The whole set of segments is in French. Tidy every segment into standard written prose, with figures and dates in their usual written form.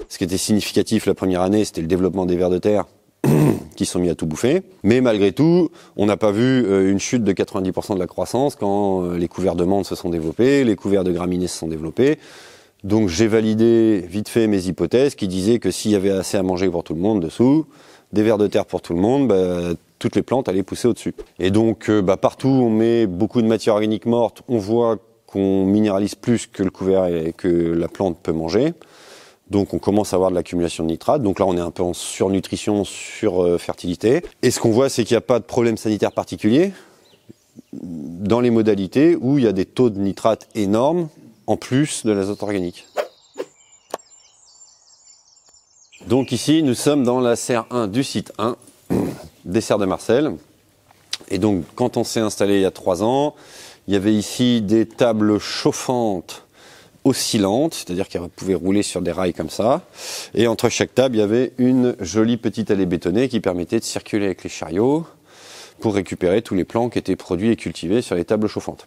Ce qui était significatif la première année, c'était le développement des vers de terre qui sont mis à tout bouffer. Mais malgré tout, on n'a pas vu une chute de 90% de la croissance quand les couverts de menthe se sont développés, les couverts de graminées se sont développés. Donc j'ai validé vite fait mes hypothèses qui disaient que s'il y avait assez à manger pour tout le monde dessous, des vers de terre pour tout le monde, toutes les plantes allaient pousser au-dessus. Et donc partout où on met beaucoup de matière organique morte, on voit qu'on minéralise plus que le couvert et que la plante peut manger. Donc on commence à avoir de l'accumulation de nitrates. Donc là on est un peu en surnutrition, surfertilité. Et ce qu'on voit, c'est qu'il n'y a pas de problème sanitaire particulier dans les modalités où il y a des taux de nitrates énormes en plus de l'azote organique. Donc ici nous sommes dans la serre 1 du site 1 des serres de Marcel. Et donc quand on s'est installé il y a 3 ans, il y avait ici des tables chauffantes oscillante, c'est-à-dire qu'elle pouvait rouler sur des rails comme ça. Et entre chaque table, il y avait une jolie petite allée bétonnée qui permettait de circuler avec les chariots pour récupérer tous les plants qui étaient produits et cultivés sur les tables chauffantes.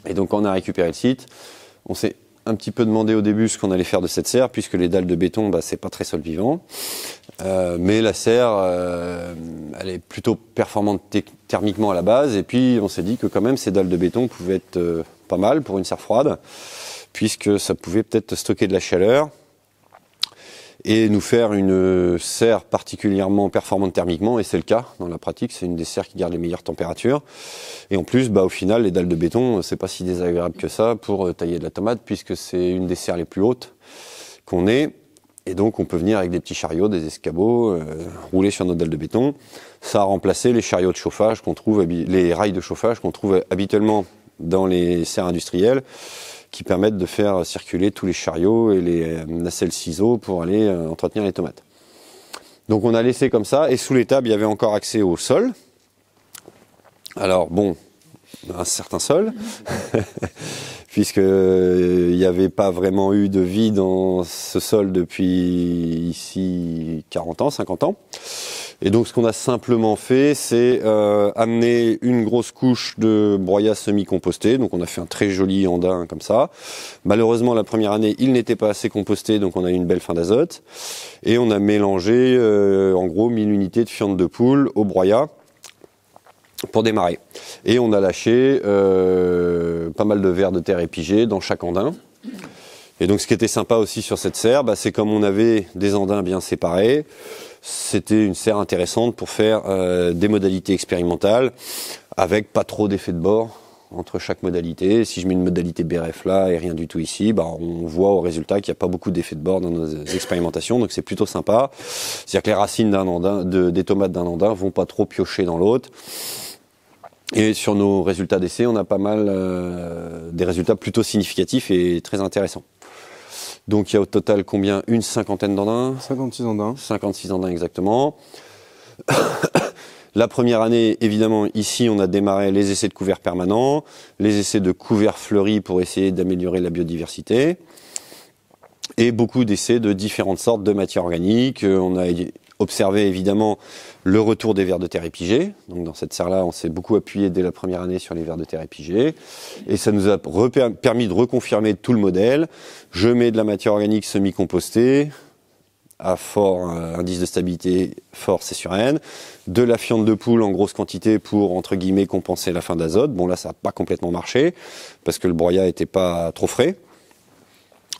Et donc, quand on a récupéré le site, on s'est un petit peu demandé au début ce qu'on allait faire de cette serre, puisque les dalles de béton, c'est pas très sol vivant. Mais la serre, elle est plutôt performante thermiquement à la base. Et puis, on s'est dit que quand même, ces dalles de béton pouvaient être pas mal pour une serre froide, puisque ça pouvait peut-être stocker de la chaleur et nous faire une serre particulièrement performante thermiquement, et c'est le cas dans la pratique, c'est une des serres qui garde les meilleures températures. Et en plus, au final, les dalles de béton, c'est pas si désagréable que ça pour tailler de la tomate, puisque c'est une des serres les plus hautes qu'on ait, et donc on peut venir avec des petits chariots, des escabeaux, rouler sur nos dalles de béton. Ça a remplacé les chariots de chauffage qu'on trouve, les rails de chauffage qu'on trouve habituellement dans les serres industrielles, qui permettent de faire circuler tous les chariots et les nacelles ciseaux pour aller entretenir les tomates. Donc on a laissé comme ça, et sous les tables, il y avait encore accès au sol. Alors bon, un certain sol, puisqu'il n'y avait pas vraiment eu de vie dans ce sol depuis ici 40 ans, 50 ans. Et donc ce qu'on a simplement fait, c'est amener une grosse couche de broyat semi-composté. Donc on a fait un très joli andin comme ça. Malheureusement la première année, il n'était pas assez composté, donc on a eu une belle fin d'azote. Et on a mélangé en gros 1000 unités de fientes de poule au broyat pour démarrer. Et on a lâché pas mal de vers de terre épigés dans chaque andin. Et donc ce qui était sympa aussi sur cette serre, c'est comme on avait des andins bien séparés, c'était une serre intéressante pour faire des modalités expérimentales avec pas trop d'effet de bord entre chaque modalité. Si je mets une modalité BRF là et rien du tout ici, on voit au résultat qu'il n'y a pas beaucoup d'effet de bord dans nos expérimentations, donc c'est plutôt sympa. C'est-à-dire que les racines d'un andin, des tomates d'un andin vont pas trop piocher dans l'autre. Et sur nos résultats d'essai, on a pas mal des résultats plutôt significatifs et très intéressants. Donc il y a au total combien? Une cinquantaine d'andins? 56 andins. 56 andins exactement. La première année, évidemment, ici on a démarré les essais de couverts permanents, les essais de couverts fleuris pour essayer d'améliorer la biodiversité, et beaucoup d'essais de différentes sortes de matières organiques. On a observé évidemment le retour des vers de terre épigés. Donc dans cette serre-là, on s'est beaucoup appuyé dès la première année sur les vers de terre épigés. Et ça nous a permis de reconfirmer tout le modèle. Je mets de la matière organique semi-compostée, à fort indice de stabilité, fort C sur N, de la fiente de poule en grosse quantité pour, entre guillemets, compenser la fin d'azote. Bon là, ça n'a pas complètement marché, parce que le broyat n'était pas trop frais.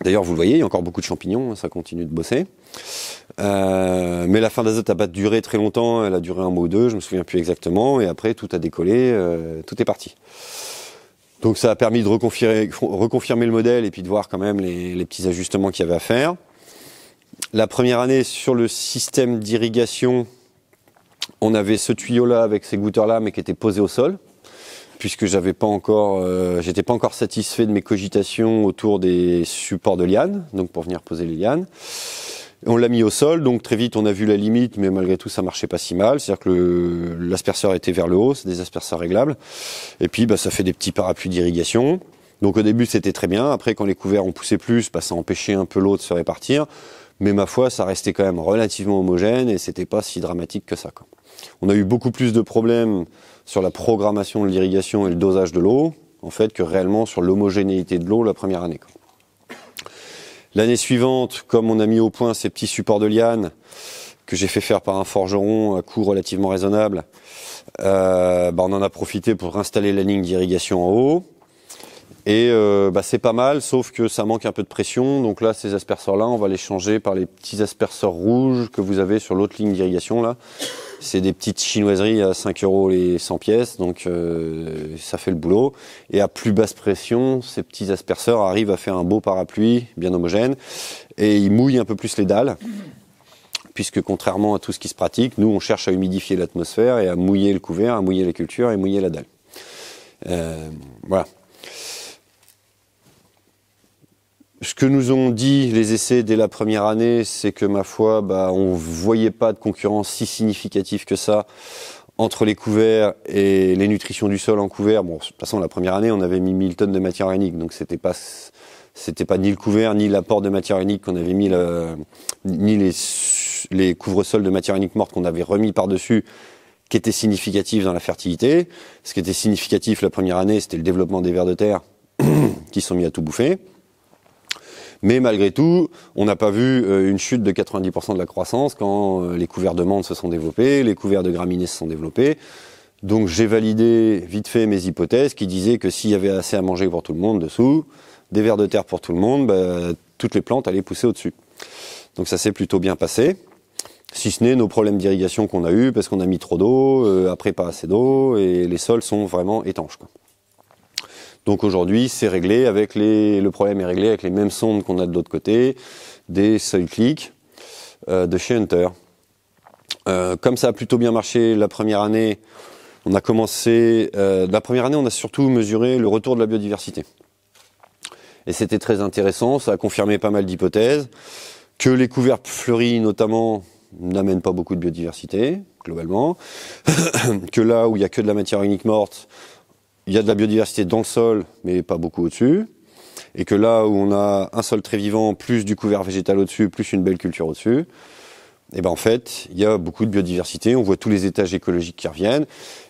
D'ailleurs, vous le voyez, il y a encore beaucoup de champignons, ça continue de bosser. Mais la fin d'azote n'a pas duré très longtemps, elle a duré un mois ou deux, je me souviens plus exactement, et après tout a décollé, tout est parti. Donc ça a permis de reconfirmer le modèle et puis de voir quand même les petits ajustements qu'il y avait à faire. La première année, sur le système d'irrigation, on avait ce tuyau-là avec ces goutteurs-là, mais qui était posé au sol, puisque j'étais pas encore satisfait de mes cogitations autour des supports de lianes, donc pour venir poser les lianes. On l'a mis au sol, donc très vite on a vu la limite, mais malgré tout ça marchait pas si mal. C'est-à-dire que l'asperceur était vers le haut, c'est des asperceurs réglables. Et puis ça fait des petits parapluies d'irrigation. Donc au début c'était très bien, après quand les couverts ont poussé plus, ça empêchait un peu l'eau de se répartir. Mais ma foi, ça restait quand même relativement homogène et c'était pas si dramatique que ça, quoi. On a eu beaucoup plus de problèmes sur la programmation de l'irrigation et le dosage de l'eau, en fait, que réellement sur l'homogénéité de l'eau la première année, quoi. L'année suivante, comme on a mis au point ces petits supports de liane que j'ai fait faire par un forgeron à coût relativement raisonnable, on en a profité pour installer la ligne d'irrigation en haut. Et c'est pas mal, sauf que ça manque un peu de pression. Donc là, ces asperceurs-là, on va les changer par les petits asperceurs rouges que vous avez sur l'autre ligne d'irrigation là. C'est des petites chinoiseries à 5 € les 100 pièces, donc ça fait le boulot. Et à plus basse pression, ces petits asperceurs arrivent à faire un beau parapluie bien homogène et ils mouillent un peu plus les dalles. Puisque contrairement à tout ce qui se pratique, nous on cherche à humidifier l'atmosphère et à mouiller le couvert, à mouiller la culture et mouiller la dalle. Voilà. Ce que nous ont dit les essais dès la première année, c'est que ma foi, on voyait pas de concurrence si significative que ça entre les couverts et les nutritions du sol en couvert. Bon, de toute façon, la première année, on avait mis 1000 tonnes de matière organique, donc c'était pas ni le couvert ni l'apport de matière organique qu'on avait mis, ni les couvre-sols de matière organique morte qu'on avait remis par-dessus, qui étaient significatifs dans la fertilité. Ce qui était significatif la première année, c'était le développement des vers de terre qui sont mis à tout bouffer. Mais malgré tout, on n'a pas vu une chute de 90% de la croissance quand les couverts de menthe se sont développés, les couverts de graminées se sont développés. Donc j'ai validé vite fait mes hypothèses qui disaient que s'il y avait assez à manger pour tout le monde dessous, des vers de terre pour tout le monde, toutes les plantes allaient pousser au-dessus. Donc ça s'est plutôt bien passé, si ce n'est nos problèmes d'irrigation qu'on a eu parce qu'on a mis trop d'eau, après pas assez d'eau, et les sols sont vraiment étanches, quoi. Donc aujourd'hui, c'est réglé le problème est réglé avec les mêmes sondes qu'on a de l'autre côté, des Soil Click de chez Hunter. Comme ça a plutôt bien marché la première année, on a surtout mesuré le retour de la biodiversité. Et c'était très intéressant, ça a confirmé pas mal d'hypothèses, que les couverts fleuris notamment n'amènent pas beaucoup de biodiversité, globalement, que là où il n'y a que de la matière organique morte, il y a de la biodiversité dans le sol, mais pas beaucoup au-dessus. Et que là où on a un sol très vivant, plus du couvert végétal au-dessus, plus une belle culture au-dessus, en fait, il y a beaucoup de biodiversité. On voit tous les étages écologiques qui reviennent.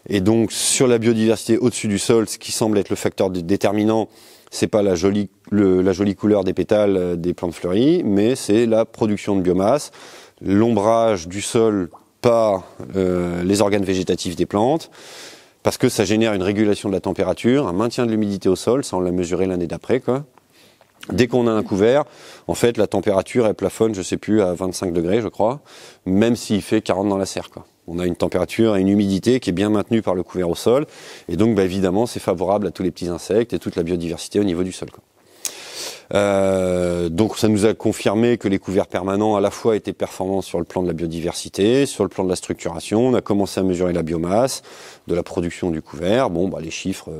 Et donc, sur la biodiversité au-dessus du sol, ce qui semble être le facteur déterminant, c'est pas la jolie couleur des pétales des plantes fleuries, mais c'est la production de biomasse, l'ombrage du sol par les organes végétatifs des plantes, parce que ça génère une régulation de la température, un maintien de l'humidité au sol, ça on l'a mesuré l'année d'après, quoi. Dès qu'on a un couvert, en fait, la température, elle plafonne, je sais plus, à 25 degrés, je crois, même s'il fait 40 dans la serre, quoi. On a une température et une humidité qui est bien maintenue par le couvert au sol, et donc, évidemment, c'est favorable à tous les petits insectes et toute la biodiversité au niveau du sol, quoi. Donc ça nous a confirmé que les couverts permanents à la fois étaient performants sur le plan de la biodiversité, sur le plan de la structuration. On a commencé à mesurer la biomasse, de la production du couvert. Les chiffres,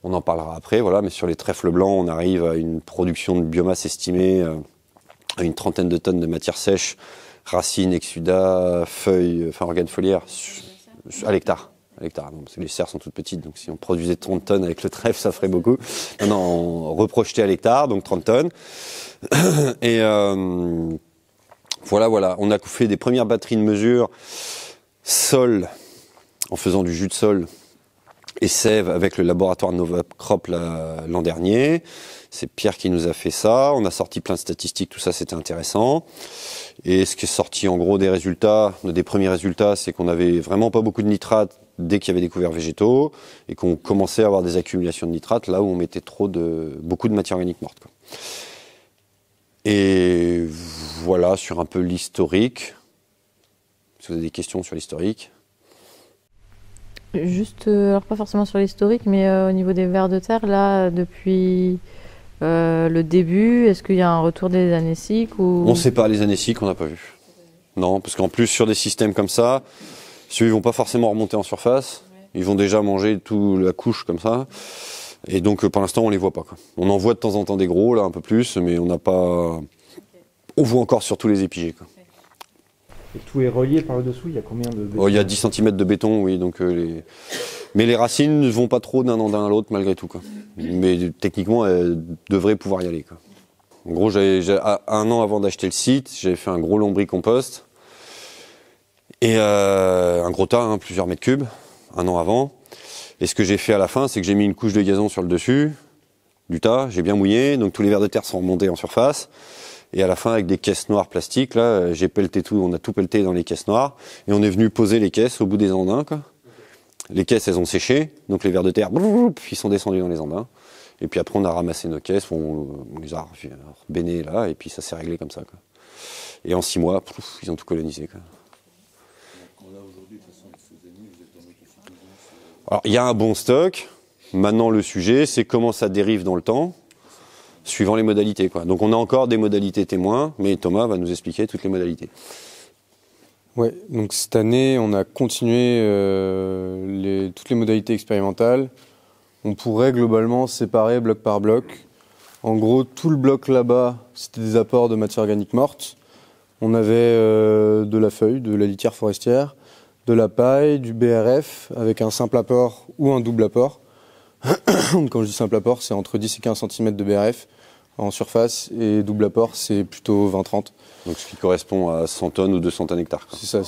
on en parlera après, voilà. Mais sur les trèfles blancs, on arrive à une production de biomasse estimée à une 30aine de tonnes de matière sèche, racines, exudats, feuilles, organes foliaires, à l'hectare. Non, parce que les serres sont toutes petites, donc si on produisait 30 tonnes avec le trèfle, ça ferait beaucoup. Non, on reprojetait à l'hectare, donc 30 tonnes. Et voilà. On a fait des premières batteries de mesure sol, en faisant du jus de sol et sève avec le laboratoire Novacrop l'an dernier. C'est Pierre qui nous a fait ça. On a sorti plein de statistiques, tout ça, c'était intéressant. Et ce qui est sorti en gros des premiers résultats, c'est qu'on avait vraiment pas beaucoup de nitrates dès qu'il y avait des couverts végétaux et qu'on commençait à avoir des accumulations de nitrates là où on mettait beaucoup de matière organique morte, quoi. Et voilà sur un peu l'historique. Si vous avez des questions sur l'historique. Juste, alors pas forcément sur l'historique, mais au niveau des vers de terre, là, depuis le début, est-ce qu'il y a un retour des anéciques ou... On ne sait pas, les anéciques, on n'a pas vu. Non, parce qu'en plus, sur des systèmes comme ça, ceux-là, ils vont pas forcément remonter en surface. Ils vont déjà manger toute la couche comme ça. Et donc, pour l'instant, on les voit pas, quoi. On en voit de temps en temps des gros, là, un peu plus, mais on n'a pas... On voit encore surtout les épigées, quoi. Et tout est relié par le dessous, il y a combien de béton? Il y a 10 cm de béton, oui. Donc, mais les racines ne vont pas trop d'un an à l'autre, malgré tout, quoi. Mais techniquement, elles devraient pouvoir y aller, quoi. En gros, un an avant d'acheter le site, j'avais fait un gros lombricompost. Et un gros tas, plusieurs mètres cubes, un an avant. Et ce que j'ai fait à la fin, c'est que j'ai mis une couche de gazon sur le dessus, du tas, j'ai bien mouillé, donc tous les vers de terre sont remontés en surface. Et à la fin, avec des caisses noires plastiques, là, j'ai pelleté tout, on a tout pelleté dans les caisses noires. Et on est venu poser les caisses au bout des andins, quoi. Les caisses, elles ont séché, donc les vers de terre, ils sont descendus dans les andins. Et puis après, on a ramassé nos caisses, on les a rebénées là, et puis ça s'est réglé comme ça, quoi. Et en 6 mois, ils ont tout colonisé, quoi. Alors, il y a un bon stock. Maintenant, le sujet, c'est comment ça dérive dans le temps, suivant les modalités, quoi. Donc, on a encore des modalités témoins, mais Thomas va nous expliquer toutes les modalités. Ouais, donc cette année, on a continué toutes les modalités expérimentales. On pourrait globalement séparer bloc par bloc. En gros, tout le bloc là-bas, c'était des apports de matière organique morte. On avait de la feuille, de la litière forestière, de la paille, du BRF, avec un simple apport ou un double apport. Quand je dis simple apport, c'est entre 10 et 15 cm de BRF en surface, et double apport, c'est plutôt 20-30. Donc ce qui correspond à 100 tonnes ou 200 tonnes hectares. C'est ça,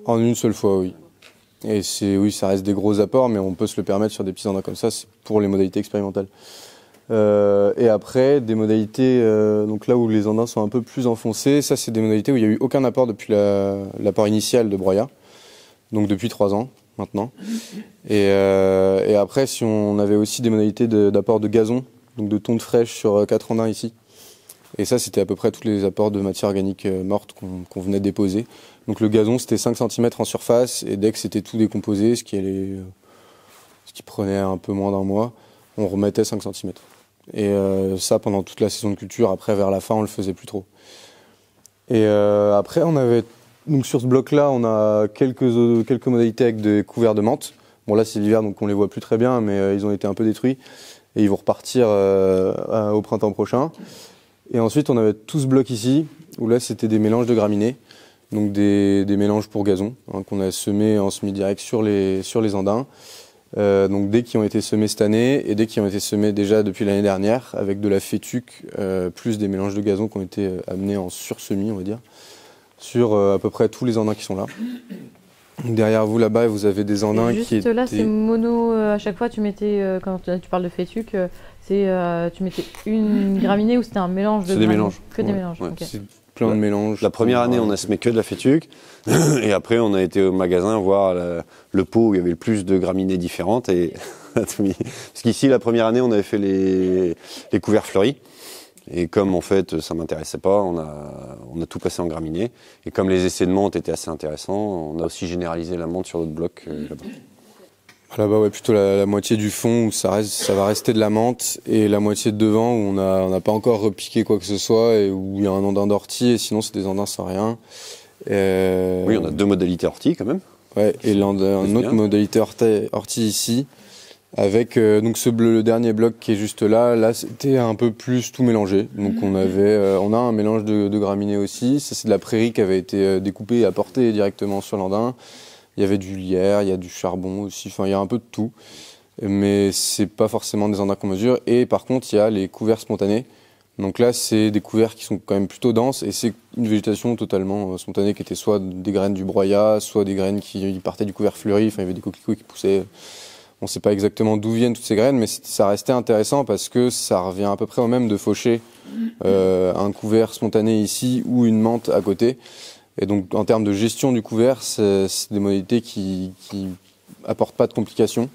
en une seule fois, oui. Et oui, ça reste des gros apports, mais on peut se le permettre sur des petits andins comme ça, c'est pour les modalités expérimentales. Et après, des modalités, donc là où les andins sont un peu plus enfoncés, ça c'est des modalités où il n'y a eu aucun apport depuis l'apport initial de broyat, donc depuis 3 ans maintenant. Et après, si on avait aussi des modalités d'apport de gazon, donc de tonte fraîche sur 4 andins ici. Et ça, c'était à peu près tous les apports de matière organique morte qu'on venait déposer. Donc le gazon, c'était 5 cm en surface, et dès que c'était tout décomposé, ce qui prenait un peu moins d'un mois, on remettait 5 cm. Et ça, pendant toute la saison de culture. Après, vers la fin, on le faisait plus trop. Et après, donc sur ce bloc-là, on a quelques modalités avec des couverts de menthe. Bon, là, c'est l'hiver, donc on les voit plus très bien, mais ils ont été un peu détruits. Et ils vont repartir au printemps prochain. Et ensuite, on avait tout ce bloc ici, où là, c'était des mélanges de graminées. Donc des mélanges pour gazon, hein, qu'on a semés en semi-direct sur les andins. Donc dès qui ont été semés cette année, et dès qui ont été semés déjà depuis l'année dernière, avec de la fétuque, plus des mélanges de gazon qui ont été amenés en sursemis, on va dire, sur à peu près tous les andins qui sont là. Derrière vous, là-bas, vous avez des andins qui étaient... Juste là, c'est mono, à chaque fois tu mettais, quand tu parles de fétuque, tu mettais une graminée ou c'était un mélange de des mélanges. Que des mélanges, ouais. Okay. C'est plein de mélanges. La première année, on a semé que de la fétuque, et après, on a été au magasin voir le pot où il y avait le plus de graminées différentes. Parce qu'ici, la première année, on avait fait les couverts fleuris. Et comme en fait ça m'intéressait pas, on a tout passé en graminées. Et comme les essais de menthe étaient assez intéressants, on a aussi généralisé la menthe sur d'autres blocs là-bas. Là-bas, ouais, plutôt la moitié du fond où ça va rester de la menthe, et la moitié de devant où on n'a pas encore repiqué quoi que ce soit, et où il y a un andin d'ortie, et sinon c'est des andins sans rien. Oui, on a 2 modalités ortie quand même. Ouais, et une autre modalité ortie ici. Avec donc le dernier bloc qui est juste là c'était un peu plus tout mélangé. Donc on a un mélange de graminées aussi. Ça c'est de la prairie qui avait été découpée et apportée directement sur l'andin. Il y avait du lierre, il y a du charbon aussi. Enfin il y a un peu de tout, mais c'est pas forcément des andins qu'on mesure. Et par contre il y a les couverts spontanés. Donc là c'est des couverts qui sont quand même plutôt denses, et c'est une végétation totalement spontanée qui était soit des graines du broyat, soit des graines qui partaient du couvert fleuri. Enfin il y avait des coquelicots qui poussaient. On ne sait pas exactement d'où viennent toutes ces graines, mais ça restait intéressant parce que ça revient à peu près au même de faucher un couvert spontané ici ou une menthe à côté. Et donc en termes de gestion du couvert, c'est des modalités qui apportent pas de complications.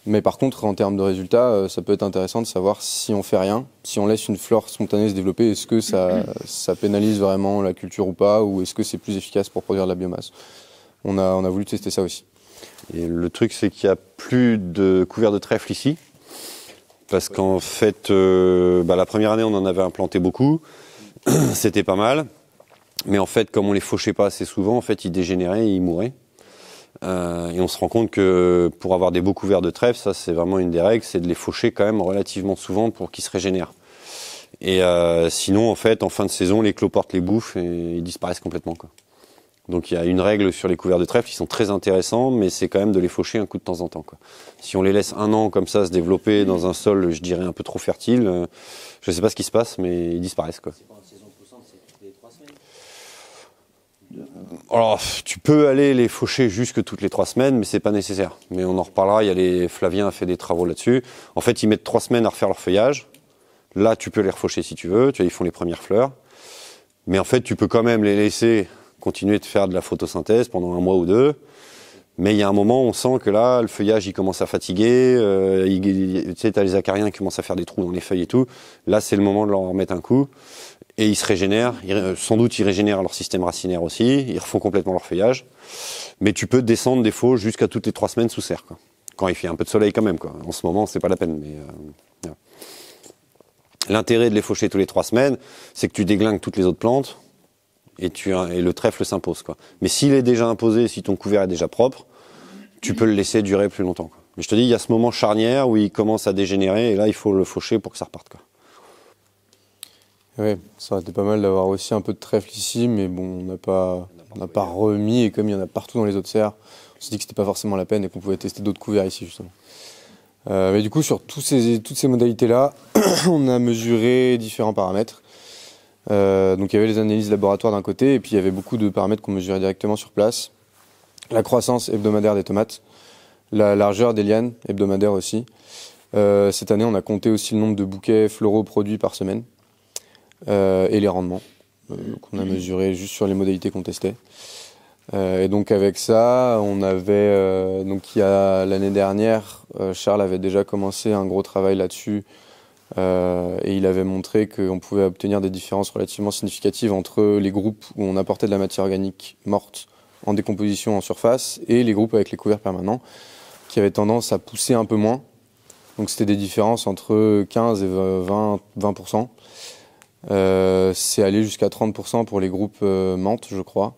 Mais par contre, en termes de résultats, ça peut être intéressant de savoir si on fait rien, si on laisse une flore spontanée se développer, est-ce que ça pénalise vraiment la culture ou pas, ou est-ce que c'est plus efficace pour produire de la biomasse. On a voulu tester ça aussi. Et le truc, c'est qu'il n'y a plus de couverts de trèfle ici. Parce qu'en fait, la première année, on en avait implanté beaucoup. C'était pas mal. Mais en fait, comme on les fauchait pas assez souvent, en fait, ils dégénéraient et ils mouraient. Et on se rend compte que pour avoir des beaux couverts de trèfle, ça, c'est vraiment une des règles, c'est de les faucher quand même relativement souvent pour qu'ils se régénèrent. Et sinon, en fait, en fin de saison, les cloportes les bouffent et ils disparaissent complètement, quoi. Donc il y a une règle sur les couverts de trèfle qui sont très intéressants, mais c'est quand même de les faucher un coup de temps en temps, quoi. Si on les laisse 1 an comme ça se développer dans un sol, je dirais un peu trop fertile, je sais pas ce qui se passe, mais ils disparaissent, quoi. C'est pas une saison poussante, c'est toutes les 3 semaines. Alors, tu peux aller les faucher jusque toutes les 3 semaines, mais c'est pas nécessaire. Mais on en reparlera, Flavien a fait des travaux là-dessus. En fait, ils mettent 3 semaines à refaire leur feuillage. Là, tu peux les refaucher si tu veux, ils font les premières fleurs. Mais en fait, tu peux quand même les laisser continuer de faire de la photosynthèse pendant 1 mois ou 2. Mais il y a un moment, on sent que là, le feuillage, il commence à fatiguer. Tu sais, t'as les acariens qui commencent à faire des trous dans les feuilles et tout. Là, c'est le moment de leur remettre un coup. Et ils se régénèrent. Sans doute, ils régénèrent leur système racinaire aussi. Ils refont complètement leur feuillage. Mais tu peux descendre des faux jusqu'à toutes les 3 semaines sous serre, quoi. Quand il fait un peu de soleil quand même, quoi. En ce moment, c'est pas la peine. Mais ouais. L'intérêt de les faucher tous les 3 semaines, c'est que tu déglingues toutes les autres plantes. Et le trèfle s'impose, quoi. Mais s'il est déjà imposé, si ton couvert est déjà propre, tu peux le laisser durer plus longtemps, quoi. Mais je te dis, il y a ce moment charnière où il commence à dégénérer et là, il faut le faucher pour que ça reparte, quoi. Ouais, ça aurait été pas mal d'avoir aussi un peu de trèfle ici, mais bon, on n'a pas remis, et comme il y en a partout dans les autres serres, on s'est dit que c'était pas forcément la peine et qu'on pouvait tester d'autres couverts ici, justement. Mais du coup, sur toutes ces modalités-là, on a mesuré différents paramètres. Donc il y avait les analyses laboratoires d'un côté, et puis il y avait beaucoup de paramètres qu'on mesurait directement sur place. La croissance hebdomadaire des tomates, la largeur des lianes hebdomadaire aussi. Cette année, on a compté aussi le nombre de bouquets floraux produits par semaine, et les rendements qu'on a mesurés juste sur les modalités qu'on testait. Et donc avec ça, on avait donc il y a l'année dernière, Charles avait déjà commencé un gros travail là-dessus. Et il avait montré qu'on pouvait obtenir des différences relativement significatives entre les groupes où on apportait de la matière organique morte en décomposition en surface et les groupes avec les couverts permanents qui avaient tendance à pousser un peu moins. Donc c'était des différences entre 15 et 20%. C'est allé jusqu'à 30% pour les groupes menthe, je crois.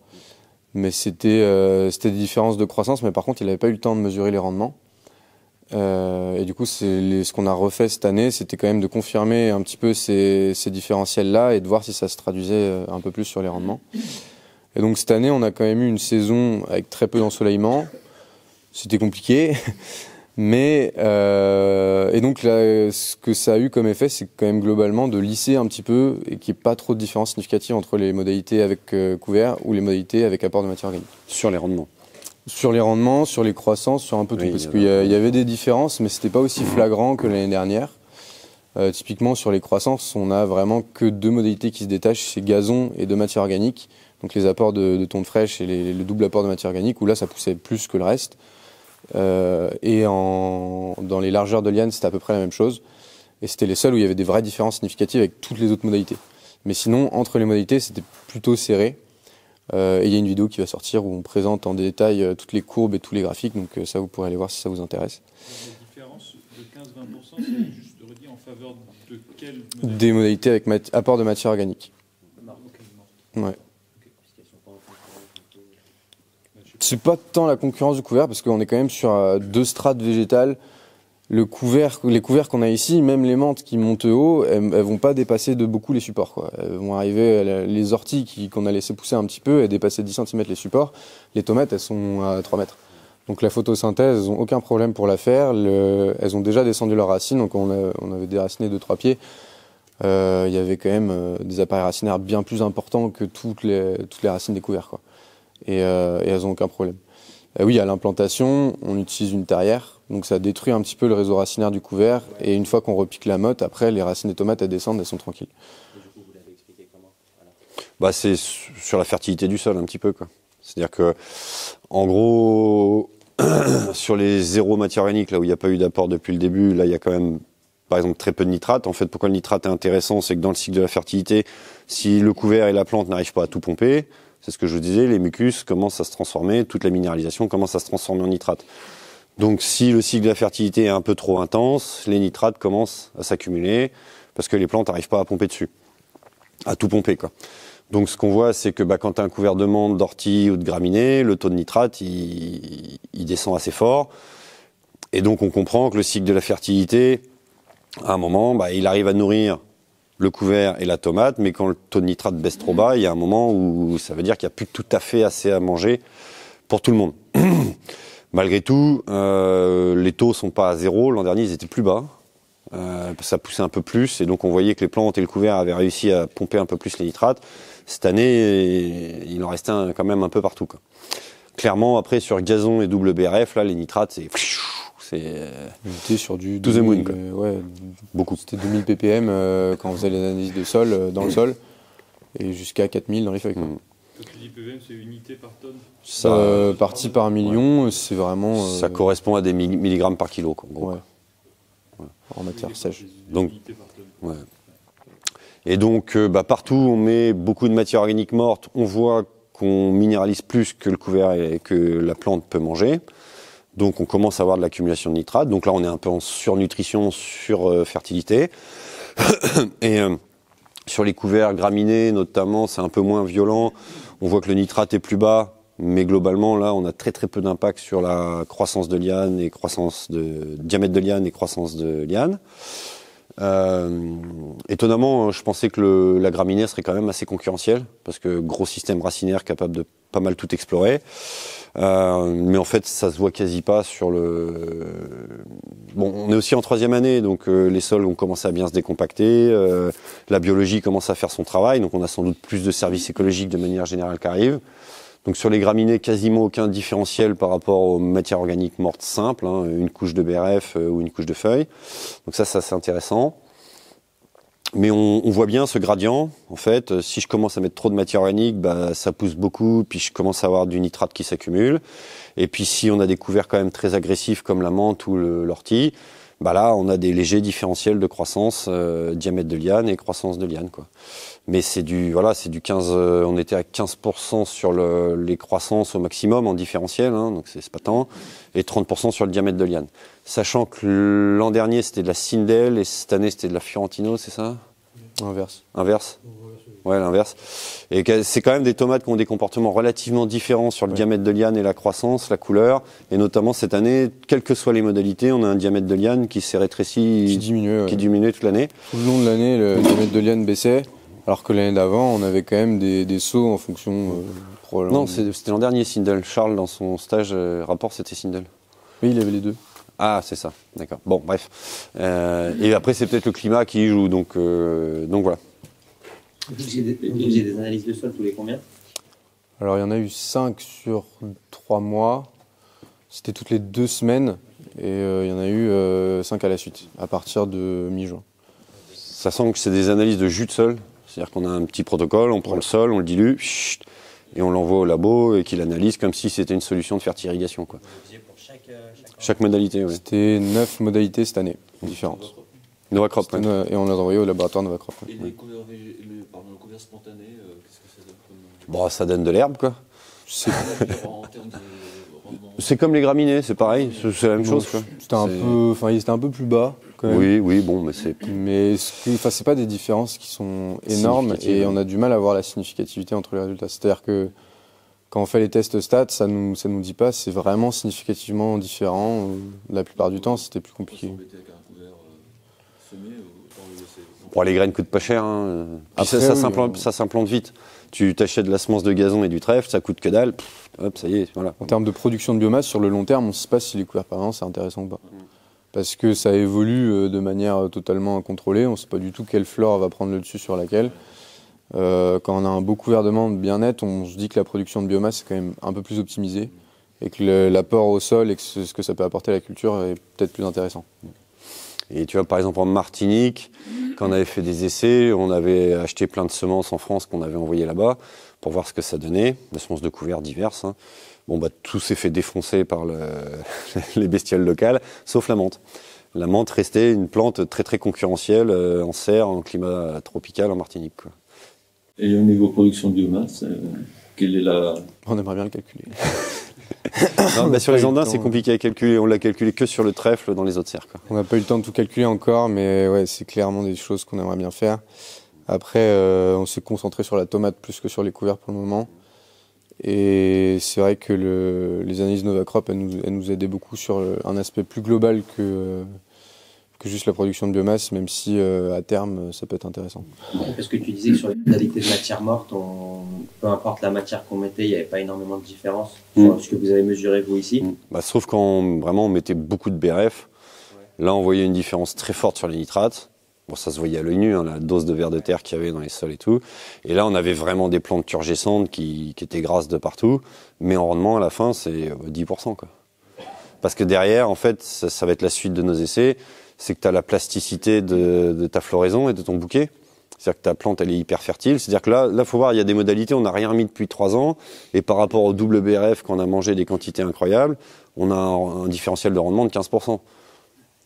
Mais c'était des différences de croissance, mais par contre il n'avait pas eu le temps de mesurer les rendements. Et du coup, ce qu'on a refait cette année, c'était quand même de confirmer un petit peu ces différentiels-là et de voir si ça se traduisait un peu plus sur les rendements. Et donc cette année, on a quand même eu une saison avec très peu d'ensoleillement. C'était compliqué. Mais et donc là, ce que ça a eu comme effet, c'est quand même globalement de lisser un petit peu et qu'il n'y ait pas trop de différences significatives entre les modalités avec couvert ou les modalités avec apport de matière organique. Sur les rendements. Sur les rendements, sur les croissances, sur un peu tout, parce qu'il y avait des différences, mais c'était pas aussi flagrant que l'année dernière. Typiquement, sur les croissances, on a vraiment que 2 modalités qui se détachent, c'est gazon et de matière organique, donc les apports de tonte fraîche et le double apport de matière organique, où là, ça poussait plus que le reste. Et dans les largeurs de lianes, c'était à peu près la même chose. Et c'était les seuls où il y avait des vraies différences significatives avec toutes les autres modalités. Mais sinon, entre les modalités, c'était plutôt serré. Et il y a une vidéo qui va sortir où on présente en détail toutes les courbes et tous les graphiques, donc ça vous pourrez aller voir si ça vous intéresse. La différence de 15-20%, c'est juste redit en faveur de quelle modalité ? Des modalités avec apport de matière organique. Ouais. C'est pas tant la concurrence du couvert, parce qu'on est quand même sur 2 strates végétales. Les couverts qu'on a ici, même les menthes qui montent haut, elles vont pas dépasser de beaucoup les supports, quoi. Elles vont arriver, les orties qu'on a laissé pousser un petit peu, elles dépassaient 10 cm les supports. Les tomates, elles sont à 3 mètres. Donc la photosynthèse, elles ont aucun problème pour la faire. Elles ont déjà descendu leurs racines, donc on avait déraciné 2-3 pieds. Il y avait quand même des appareils racinaires bien plus importants que toutes les racines des couverts, quoi. Et elles ont aucun problème. Oui, à l'implantation, on utilise une terrière, donc ça détruit un petit peu le réseau racinaire du couvert, et une fois qu'on repique la motte, après les racines des tomates elles descendent, elles sont tranquilles. Et du coup, vous l'avez expliqué comment ? Bah, c'est sur la fertilité du sol un petit peu, quoi. C'est-à-dire que, en gros, sur les 0 matière organique, là où il n'y a pas eu d'apport depuis le début, là il y a quand même, par exemple, très peu de nitrate. En fait, pourquoi le nitrate est intéressant, c'est que dans le cycle de la fertilité, si le couvert et la plante n'arrivent pas à tout pomper, c'est ce que je vous disais, les mucus commencent à se transformer, toute la minéralisation commence à se transformer en nitrate. Donc si le cycle de la fertilité est un peu trop intense, les nitrates commencent à s'accumuler parce que les plantes n'arrivent pas à pomper dessus, à tout pomper, quoi. Donc ce qu'on voit, c'est que quand tu as un couvert de menthe, d'ortie ou de graminées, le taux de nitrate il descend assez fort. Et donc on comprend que le cycle de la fertilité, à un moment, il arrive à nourrir le couvert et la tomate, mais quand le taux de nitrate baisse trop bas, il y a un moment où ça veut dire qu'il n'y a plus tout à fait assez à manger pour tout le monde. Malgré tout, les taux sont pas à 0. L'an dernier, ils étaient plus bas. Ça poussait un peu plus et donc on voyait que les plantes et le couvert avaient réussi à pomper un peu plus les nitrates. Cette année, il en restait quand même un peu partout, quoi. Clairement, après, sur gazon et WBRF, là, les nitrates, c'est... On était sur du... To the moon, quoi. Ouais, Beaucoup. c'était 2000 ppm quand on faisait l'analyse de sol, dans le sol, et jusqu'à 4000 dans les feuilles, quoi. Quand tu dis ppm, c'est unité par tonne? Partie par million, c'est vraiment... Ça correspond à des milligrammes par kilo, quoi, en gros. Ouais. En matière sèche. Donc, Unité par tonne. ouais. Et donc, partout où on met beaucoup de matière organique morte, on voit qu'on minéralise plus que le couvert et que la plante peut manger. Donc, on commence à avoir de l'accumulation de nitrates. Donc là, on est un peu en surnutrition, surfertilité. Et sur les couverts graminés, notamment, c'est un peu moins violent. On voit que le nitrate est plus bas. Mais globalement, là, on a très très peu d'impact sur la croissance de liane et diamètre de liane et croissance de liane. Étonnamment, je pensais que la graminée serait quand même assez concurrentielle, parce que gros système racinaire capable de pas mal tout explorer. Mais en fait, ça se voit quasi pas sur le... Bon, on est aussi en 3e année, donc les sols ont commencé à bien se décompacter, la biologie commence à faire son travail, donc on a sans doute plus de services écologiques de manière générale qui arrivent. Donc sur les graminées, quasiment aucun différentiel par rapport aux matières organiques mortes simples, hein, une couche de BRF ou une couche de feuilles. Donc ça c'est intéressant. Mais on voit bien ce gradient. En fait, si je commence à mettre trop de matière organique, ça pousse beaucoup, puis je commence à avoir du nitrate qui s'accumule. Et puis si on a des couverts quand même très agressifs comme la menthe ou l'ortie, là on a des légers différentiels de croissance, diamètre de liane et croissance de liane, quoi. Mais c'est du 15, on était à 15% sur les croissances au maximum en différentiel, hein, donc c'est pas tant, et 30% sur le diamètre de liane. Sachant que l'an dernier c'était de la Sindel et cette année c'était de la Fiorentino, c'est ça? Inverse. Ouais, l'inverse. Et c'est quand même des tomates qui ont des comportements relativement différents sur le diamètre de liane et la croissance, la couleur, et notamment cette année, quelles que soient les modalités, on a un diamètre de liane qui s'est rétréci, qui diminuait toute l'année. Tout le long de l'année, le diamètre de liane baissait. Alors que l'année d'avant, on avait quand même des sauts en fonction probablement. Non, c'était l'an dernier, Sindel. Charles, dans son stage rapport, c'était Sindel. Oui, il avait les deux. Ah, c'est ça, d'accord. Bon, bref. Et après, c'est peut-être le climat qui y joue, donc voilà. Vous faisiez des analyses de sol tous les combien? Alors, il y en a eu 5 sur 3 mois. C'était toutes les 2 semaines. Et il y en a eu 5 à la suite, à partir de mi-juin. Ça sent que c'est des analyses de jus de sol. C'est-à-dire qu'on a un petit protocole, on prend le sol, on le dilue, et on l'envoie au labo et qu'il analyse comme si c'était une solution de fertirrigation, quoi. Pour Chaque modalité, oui. C'était 9 modalités cette année, différentes. Novacrop, ouais. Et on l'a envoyé au laboratoire Novacrop. Et les couverts spontanés, qu'est-ce que ça donne comme... Ça donne de l'herbe, quoi. En termes de rendement? C'est comme les graminées, c'est pareil, c'est la même chose, quoi. Il était un peu plus bas, quand même. Oui, bon, mais c'est... Mais c'est pas des différences qui sont énormes et on a du mal à voir la significativité entre les résultats. C'est-à-dire que quand on fait les tests stats, ça nous dit pas c'est vraiment significativement différent. La plupart du temps, c'était plus compliqué. Avec un couvert semé ou le laisser? Bon, les graines coûtent pas cher, hein. Puis Après, ça s'implante vite. Tu t'achètes de la semence de gazon et du trèfle, ça coûte que dalle, hop, ça y est, voilà. En termes de production de biomasse, sur le long terme, on ne sait pas si les couverts permanents c'est intéressant ou pas. Parce que ça évolue de manière totalement incontrôlée, on ne sait pas du tout quelle flore va prendre le dessus sur laquelle. Quand on a un beau couvert de menthe bien net, on se dit que la production de biomasse est quand même un peu plus optimisée et que l'apport au sol et que ce que ça peut apporter à la culture est peut-être plus intéressant. Et tu vois, par exemple, en Martinique, quand on avait fait des essais, on avait acheté plein de semences en France qu'on avait envoyées là-bas pour voir ce que ça donnait, des semences de couverts diverses, hein. Bon, tout s'est fait défoncer par les bestioles locales, sauf la menthe. La menthe restait une plante très très concurrentielle en serre, en climat tropical en Martinique, quoi. Et au niveau production de biomasse, quelle est la... On aimerait bien le calculer. Non, sur les Andins, c'est compliqué à calculer. On l'a calculé que sur le trèfle dans les autres serres, quoi. On n'a pas eu le temps de tout calculer encore, mais ouais, c'est clairement des choses qu'on aimerait bien faire. Après, on s'est concentré sur la tomate plus que sur les couverts pour le moment. Et c'est vrai que les analyses Novacrop, elles nous aidaient beaucoup sur un aspect plus global que juste la production de biomasse, même si à terme, ça peut être intéressant. Parce que tu disais que sur les modalités de matière morte, peu importe la matière qu'on mettait, il n'y avait pas énormément de différence sur ce que vous avez mesuré vous ici. Sauf quand vraiment on mettait beaucoup de BRF. Là, on voyait une différence très forte sur les nitrates. Bon, ça se voyait à l'œil nu, hein, la dose de vers de terre qu'il y avait dans les sols et tout. Et là, on avait vraiment des plantes turgescentes qui étaient grasses de partout. Mais en rendement, à la fin, c'est 10%, quoi. Parce que derrière, en fait, ça va être la suite de nos essais, c'est que tu as la plasticité de ta floraison et de ton bouquet. C'est-à-dire que ta plante, elle est hyper fertile. C'est-à-dire que là, faut voir, il y a des modalités, on n'a rien mis depuis 3 ans. Et par rapport au double BRF, qu'on a mangé des quantités incroyables, on a un différentiel de rendement de 15%.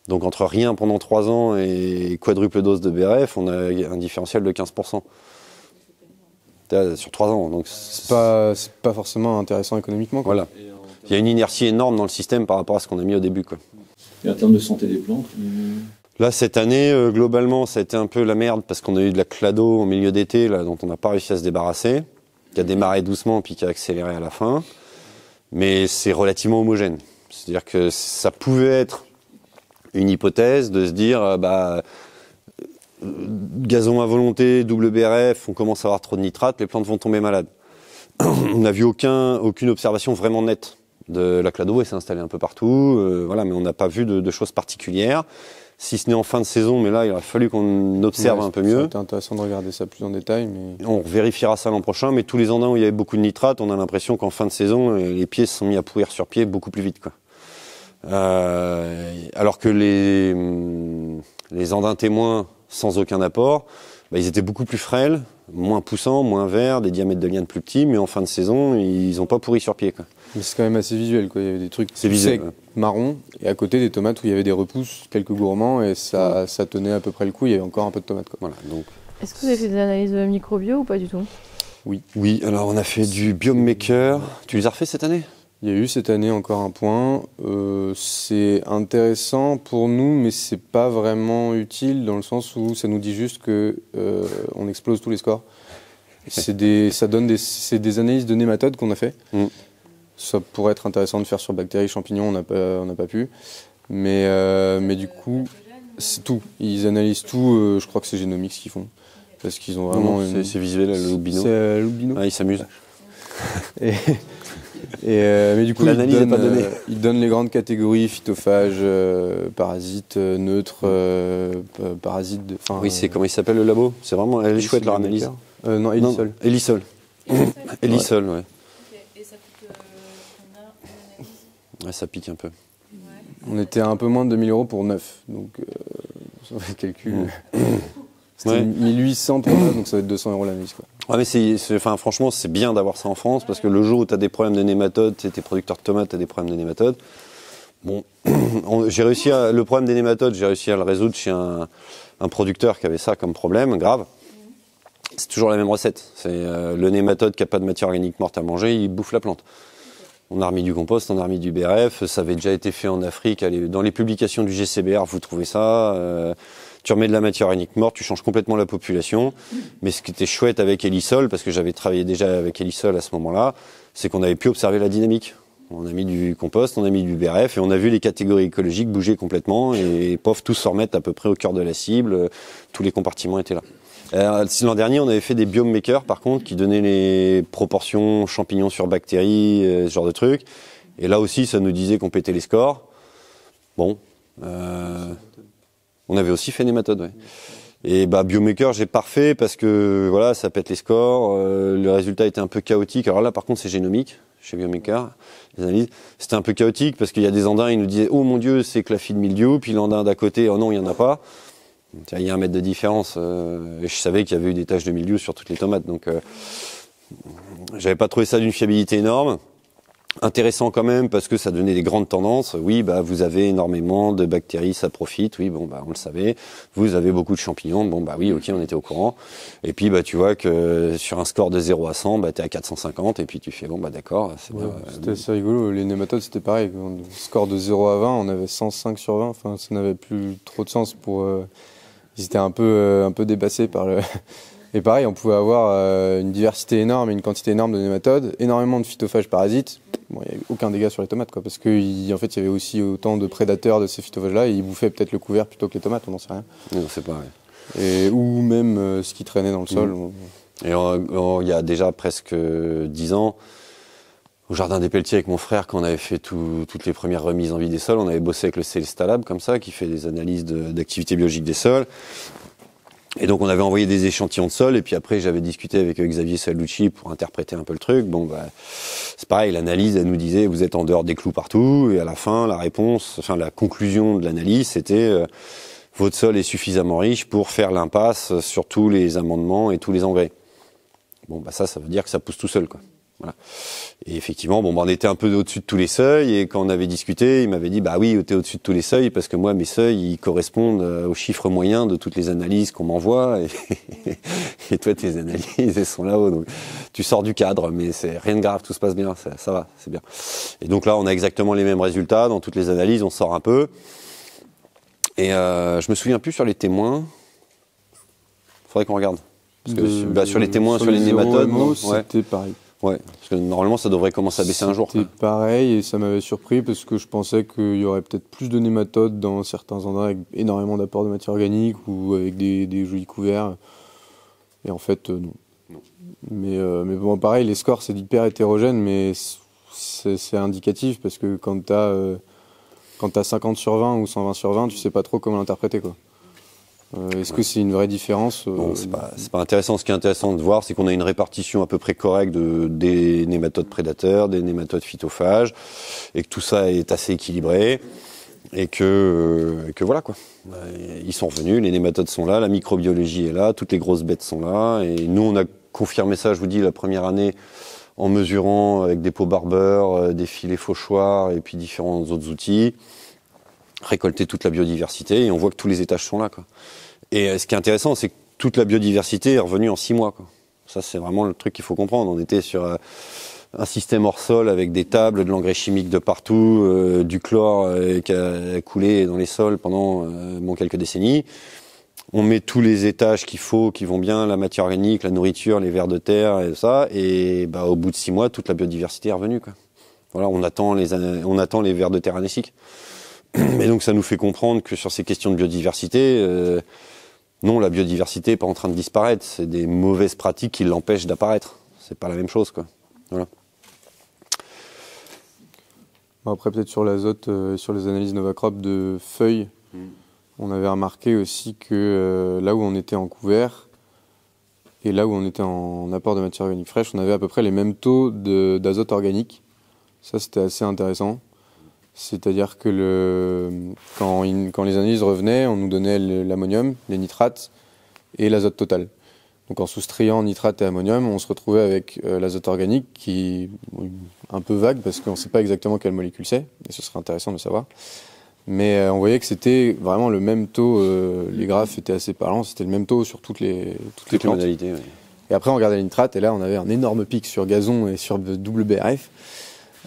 Donc entre rien pendant 3 ans et quadruple dose de BRF, on a un différentiel de 15%. Sur 3 ans. Donc c'est pas forcément intéressant économiquement, quoi. Voilà. Il y a une inertie énorme dans le système par rapport à ce qu'on a mis au début, quoi. Et en termes de santé des plantes Là, cette année, globalement, ça a été un peu la merde parce qu'on a eu de la clado au milieu d'été, là, dont on n'a pas réussi à se débarrasser, qui a démarré doucement puis qui a accéléré à la fin. Mais c'est relativement homogène. C'est-à-dire que ça pouvait être une hypothèse de se dire, gazon à volonté, double BRF, on commence à avoir trop de nitrates, les plantes vont tomber malades. On n'a vu aucune observation vraiment nette de la clado, elle s'est installée un peu partout, voilà, mais on n'a pas vu de choses particulières. Si ce n'est en fin de saison, mais là, il aurait fallu qu'on observe un peu mieux. Ça aurait été intéressant de regarder ça plus en détail. Mais... On vérifiera ça l'an prochain, mais tous les ans où il y avait beaucoup de nitrates, on a l'impression qu'en fin de saison, les pieds se sont mis à pourrir sur pied beaucoup plus vite, quoi. Alors que les andins témoins sans aucun apport, ils étaient beaucoup plus frêles, moins poussants, moins verts, des diamètres de liane plus petits, mais en fin de saison, ils n'ont pas pourri sur pied, quoi. Mais c'est quand même assez visuel, quoi. Il y avait des trucs secs, ouais. Marrons, et à côté des tomates où il y avait des repousses, quelques gourmands, et ça tenait à peu près le coup, il y avait encore un peu de tomates, quoi. Voilà, donc. Est-ce que vous avez fait des analyses microbio ou pas du tout? Oui, alors on a fait du Biomaker. Tu les as refait cette année? Il y a eu cette année encore un point. C'est intéressant pour nous, mais c'est pas vraiment utile dans le sens où ça nous dit juste que on explose tous les scores. C'est des analyses de nématodes qu'on a fait. Ça pourrait être intéressant de faire sur bactéries, champignons, on n'a pas pu. Mais du coup, c'est tout. Ils analysent tout. Je crois que c'est Génomics qu'ils font. Parce qu'ils ont vraiment. C'est visuel, le Lubino. C'est Lubino. Ah, ils s'amusent. Mais du coup, l'analyse n'est pas donnée. Ils donnent les grandes catégories phytophages, parasites, neutres, parasites. Oui, c'est comment il s'appelle le labo? C'est vraiment, elle est chouette leur analyse. Non, Elisol. Elisol. Elisol, ouais. Et ça coûte combien une analyse? Ouais, ça pique un peu. On était à un peu moins de 2000 € pour 9. Donc, on fait le calcul. C'était 1800 pour 9, donc ça va être 200 € l'analyse, quoi. Ouais, mais franchement, c'est bien d'avoir ça en France parce que le jour où tu as des problèmes de nématodes, tu es producteur de tomates, tu as des problèmes de nématodes. Bon, le problème des nématodes, j'ai réussi à le résoudre chez un producteur qui avait ça comme problème grave. C'est toujours la même recette. C'est le nématode qui n'a pas de matière organique morte à manger, il bouffe la plante. On a remis du compost, on a remis du BRF, ça avait déjà été fait en Afrique. Dans les publications du GCBR, vous trouvez ça. Tu remets de la matière organique morte, tu changes complètement la population. Mais ce qui était chouette avec Elisol, parce que j'avais travaillé déjà avec Elisol à ce moment-là, c'est qu'on avait pu observer la dynamique. On a mis du compost, on a mis du BRF et on a vu les catégories écologiques bouger complètement et pof, tous se remettre à peu près au cœur de la cible. Tous les compartiments étaient là. L'an dernier, on avait fait des Biomaker, par contre, qui donnaient les proportions champignons sur bactéries, ce genre de trucs. Et là aussi, ça nous disait qu'on pétait les scores. Bon. On avait aussi fait nématodes, ouais. Et Biomaker, j'ai pas refait parce que voilà, ça pète les scores. Le résultat était un peu chaotique. Alors là, par contre, c'est génomique chez Biomaker. Les analyses, c'était un peu chaotique parce qu'il y a des andins, ils nous disaient, oh mon Dieu, c'est Claphide mildiou. Puis l'andin d'à côté, oh non, il y en a pas. Il y a 1 mètre de différence. Et je savais qu'il y avait eu des taches de mildiou sur toutes les tomates. Donc, j'avais pas trouvé ça d'une fiabilité énorme. Intéressant quand même parce que ça donnait des grandes tendances. Oui, vous avez énormément de bactéries, ça profite. Oui, on le savait. Vous avez beaucoup de champignons. Oui, ok, on était au courant. Et puis, tu vois que sur un score de 0 à 100, t'es à 450 et puis tu fais, d'accord, c'est bien. C'était assez rigolo. Les nématodes, c'était pareil. Score de 0 à 20, on avait 105 sur 20. Enfin, ça n'avait plus trop de sens pour... Ils étaient un peu dépassés par le... Et pareil, on pouvait avoir une diversité énorme et une quantité énorme de nématodes, énormément de phytophages parasites. Bon, il n'y avait aucun dégât sur les tomates, quoi, parce qu'en fait, il y avait aussi autant de prédateurs de ces phytophages-là, et ils bouffaient peut-être le couvert plutôt que les tomates, on n'en sait rien. Non, c'est pas vrai. Ou même ce qui traînait dans le sol. Et il y a déjà presque 10 ans, au Jardin des Pelletiers avec mon frère, quand on avait fait toutes les premières remises en vie des sols, on avait bossé avec le Célestat Lab, comme ça, qui fait des analyses d'activité biologique des sols. Et donc on avait envoyé des échantillons de sol, et puis après j'avais discuté avec Xavier Sallucci pour interpréter un peu le truc. Bon, bah, c'est pareil, l'analyse, elle nous disait vous êtes en dehors des clous partout, et à la fin, la conclusion de l'analyse, c'était votre sol est suffisamment riche pour faire l'impasse sur tous les amendements et tous les engrais. Bon, bah ça veut dire que ça pousse tout seul, quoi. Voilà. Et effectivement, bon, bah, on était un peu au-dessus de tous les seuils, et quand on avait discuté, il m'avait dit, bah oui, t'es au-dessus de tous les seuils, parce que moi, mes seuils, ils correspondent aux chiffres moyens de toutes les analyses qu'on m'envoie, et toi, tes analyses, elles sont là-haut, donc tu sors du cadre, mais c'est rien de grave, tout se passe bien, ça va, c'est bien. Et donc là, on a exactement les mêmes résultats, dans toutes les analyses, on sort un peu, et je me souviens plus sur les témoins, faudrait qu'on regarde. Parce que sur les témoins, sur les nématodes, c'était pareil. Ouais, parce que normalement ça devrait commencer à baisser un jour. C'était pareil, et ça m'avait surpris parce que je pensais qu'il y aurait peut-être plus de nématodes dans certains endroits avec énormément d'apports de matière organique ou avec des jolis couverts. Et en fait, non. Mais bon, pareil, les scores c'est hyper hétérogène, mais c'est indicatif parce que quand t'as 50 sur 20 ou 120 sur 20, tu sais pas trop comment l'interpréter, quoi. Est-ce que c'est une vraie différence? Non, c'est pas intéressant. Ce qui est intéressant de voir, c'est qu'on a une répartition à peu près correcte des nématodes prédateurs, des nématodes phytophages, et que tout ça est assez équilibré, et que voilà, quoi. Ils sont revenus, les nématodes sont là, la microbiologie est là, toutes les grosses bêtes sont là, et nous on a confirmé ça, je vous dis, la première année, en mesurant avec des pots barbeurs, des filets fauchoirs, et puis différents autres outils, récolter toute la biodiversité, et on voit que tous les étages sont là, quoi. Et ce qui est intéressant, c'est que toute la biodiversité est revenue en 6 mois, quoi. Ça, c'est vraiment le truc qu'il faut comprendre. On était sur un système hors sol avec des tables, de l'engrais chimique de partout, du chlore qui a coulé dans les sols pendant quelques décennies. On met tous les étages qu'il faut, qui vont bien, la matière organique, la nourriture, les vers de terre et ça. Et bah, au bout de 6 mois, toute la biodiversité est revenue, quoi. Voilà, on attend les vers de terre anéciques. Mais donc ça nous fait comprendre que sur ces questions de biodiversité, non, la biodiversité n'est pas en train de disparaître. C'est des mauvaises pratiques qui l'empêchent d'apparaître. C'est pas la même chose, quoi. Voilà. Après, peut-être sur l'azote, sur les analyses Novacrop de feuilles, on avait remarqué aussi que là où on était en couvert et là où on était en apport de matière organique fraîche, on avait à peu près les mêmes taux d'azote organique. Ça, c'était assez intéressant. C'est-à-dire que quand les analyses revenaient, on nous donnait l'ammonium, les nitrates et l'azote total. Donc en soustrayant nitrate et ammonium, on se retrouvait avec l'azote organique qui est un peu vague parce qu'on ne sait pas exactement quelle molécule c'est, et ce serait intéressant de savoir. Mais on voyait que c'était vraiment le même taux, les graphes étaient assez parlants, c'était le même taux sur toutes les plantes. Modalités, oui. Et après on regardait les nitrates et là on avait un énorme pic sur gazon et sur WBRF.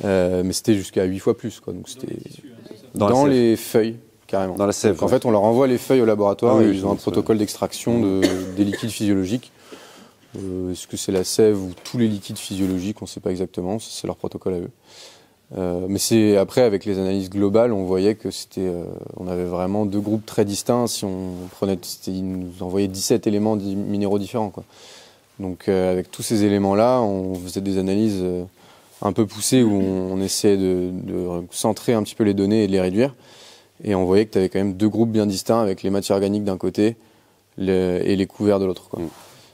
Mais c'était jusqu'à 8 fois plus, quoi. Donc c'était dans les feuilles, carrément. Dans la sève. Donc, en fait, on leur envoie les feuilles au laboratoire et oui, ils ont un protocole d'extraction des liquides physiologiques. Est-ce que c'est la sève ou tous les liquides physiologiques, on ne sait pas exactement, c'est leur protocole à eux. Mais c'est après, avec les analyses globales, on voyait que c'était, on avait vraiment deux groupes très distincts. Si on prenait, ils nous envoyaient 17 éléments minéraux différents, quoi. Donc avec tous ces éléments-là, on faisait des analyses un peu poussé où on essayait de centrer un petit peu les données et de les réduire. Et on voyait que tu avais quand même deux groupes bien distincts avec les matières organiques d'un côté et les couverts de l'autre, quoi.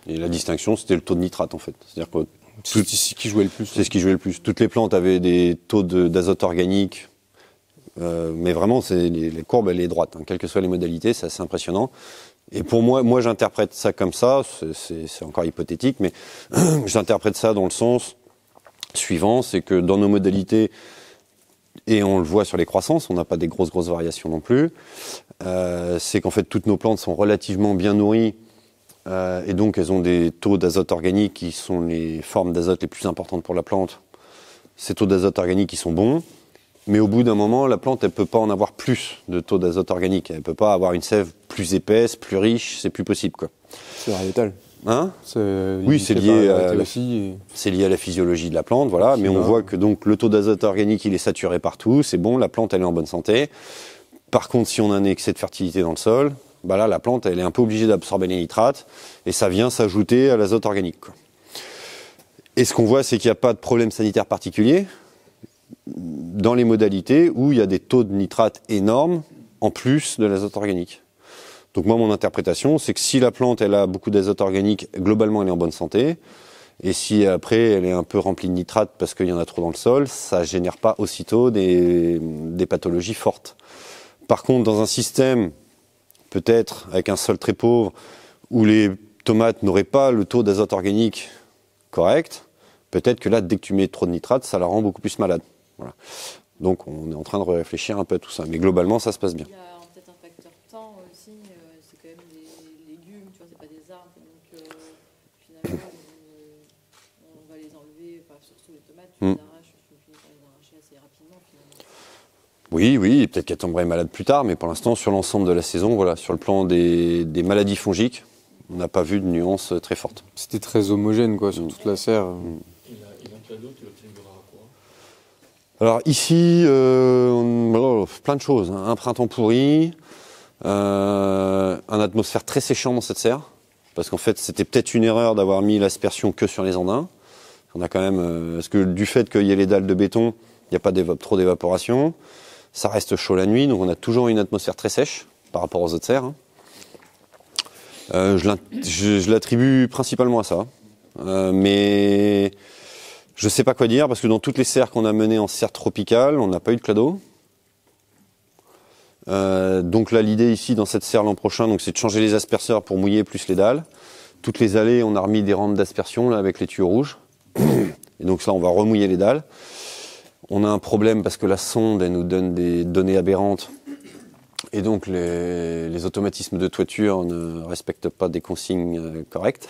Et la distinction, c'était le taux de nitrate, en fait. C'est-à-dire que c'est ce qui jouait le plus. C'est ce qui jouait le plus. Toutes les plantes avaient des taux d'azote organique, mais vraiment, les courbes, elle est droite, hein, quelles que soient les modalités, c'est assez impressionnant. Et pour moi j'interprète ça comme ça, c'est encore hypothétique, mais j'interprète ça dans le sens suivant, c'est que dans nos modalités, et on le voit sur les croissances, on n'a pas des grosses variations non plus, c'est qu'en fait toutes nos plantes sont relativement bien nourries, et donc elles ont des taux d'azote organique qui sont les formes d'azote les plus importantes pour la plante. Ces taux d'azote organique qui sont bons, mais au bout d'un moment, la plante elle peut pas en avoir plus de taux d'azote organique, elle peut pas avoir une sève plus épaisse, plus riche, c'est plus possible, quoi. C'est variétal. Hein? Oui, c'est lié à la physiologie de la plante, voilà. Mais on voit que donc le taux d'azote organique il est saturé partout, c'est bon, la plante elle est en bonne santé. Par contre, si on a un excès de fertilité dans le sol, bah là la plante elle est un peu obligée d'absorber les nitrates et ça vient s'ajouter à l'azote organique, quoi. Et ce qu'on voit, c'est qu'il n'y a pas de problème sanitaire particulier. dans les modalités où il y a des taux de nitrate énormes en plus de l'azote organique. Donc moi, mon interprétation, c'est que si la plante elle a beaucoup d'azote organique, globalement elle est en bonne santé. Et si après elle est un peu remplie de nitrate parce qu'il y en a trop dans le sol, ça génère pas aussitôt des pathologies fortes. Par contre, dans un système, peut-être avec un sol très pauvre, où les tomates n'auraient pas le taux d'azote organique correct, peut-être que là, dès que tu mets trop de nitrate, ça la rend beaucoup plus malade. Voilà. Donc on est en train de réfléchir un peu à tout ça. Mais globalement, ça se passe bien. Il y a peut-être un facteur temps aussi, c'est quand même des légumes, tu vois, c'est pas des arbres. Donc finalement, on va les enlever, enfin, surtout les tomates, tu les arraches, tu finis par les arracher assez rapidement finalement. Oui, peut-être qu'elle tomberait malade plus tard, mais pour l'instant, sur l'ensemble de la saison, voilà, sur le plan des maladies fongiques, on n'a pas vu de nuances très fortes. C'était très homogène quoi, sur toute la serre. Et un clado, tu l'attribueras à quoi? Alors ici, plein de choses. Un printemps pourri, un atmosphère très séchant dans cette serre, parce qu'en fait, c'était peut-être une erreur d'avoir mis l'aspersion que sur les andins. On a quand même, parce que du fait qu'il y ait les dalles de béton, il n'y a pas trop d'évaporation. Ça reste chaud la nuit, donc on a toujours une atmosphère très sèche par rapport aux autres serres. Je l'attribue principalement à ça. Mais je ne sais pas quoi dire, parce que dans toutes les serres qu'on a menées en serre tropicale, on n'a pas eu de clado. Donc là, l'idée ici, dans cette serre l'an prochain, donc, c'est de changer les asperceurs pour mouiller plus les dalles. Toutes les allées, on a remis des rampes d'aspersion là, avec les tuyaux rouges. Et donc là, on va remouiller les dalles. On a un problème parce que la sonde, elle nous donne des données aberrantes. Et donc les automatismes de toiture ne respectent pas des consignes correctes.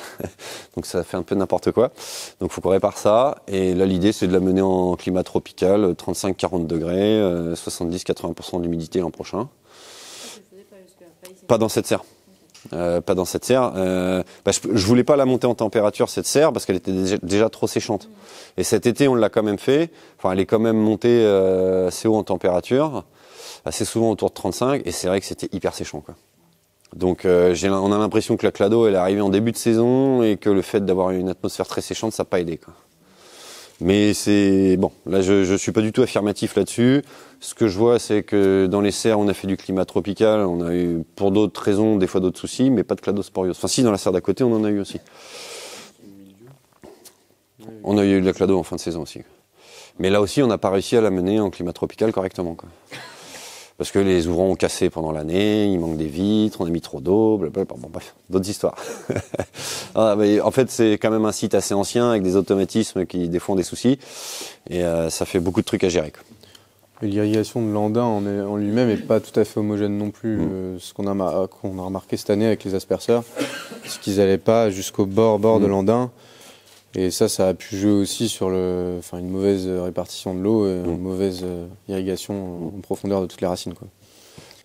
Donc ça fait un peu n'importe quoi. Donc il faut qu'on répare ça. Et là, l'idée, c'est de la mener en climat tropical, 35-40 degrés, 70-80% d'humidité l'an prochain. Pas dans cette serre. Pas dans cette serre. Je voulais pas la monter en température, cette serre, parce qu'elle était déjà trop séchante. Et cet été, on l'a quand même fait. Enfin, elle est quand même montée assez haut en température, assez souvent autour de 35, et c'est vrai que c'était hyper séchant, quoi. Donc on a l'impression que la clado, elle est arrivée en début de saison, et que le fait d'avoir une atmosphère très séchante, ça n'a pas aidé, quoi. Mais c'est bon, là je suis pas du tout affirmatif là-dessus. Ce que je vois, c'est que dans les serres, on a fait du climat tropical, on a eu pour d'autres raisons des fois d'autres soucis, mais pas de cladosporiose. Enfin si, dans la serre d'à côté, on en a eu aussi. On a eu de la clado en fin de saison aussi. Mais là aussi, on n'a pas réussi à la mener en climat tropical correctement, quoi. Parce que les ouvrants ont cassé pendant l'année, il manque des vitres, on a mis trop d'eau, blablabla. Bon, bref, d'autres histoires. Mais en fait, c'est quand même un site assez ancien avec des automatismes qui des fois ont des soucis, et ça fait beaucoup de trucs à gérer, quoi. Et l'irrigation de l'Andin en lui-même n'est pas tout à fait homogène non plus. Ce qu'on a remarqué cette année avec les asperceurs, c'est qu'ils n'allaient pas jusqu'au bord de l'Andin. Et ça a pu jouer aussi sur une mauvaise répartition de l'eau et une mauvaise irrigation en profondeur de toutes les racines, quoi.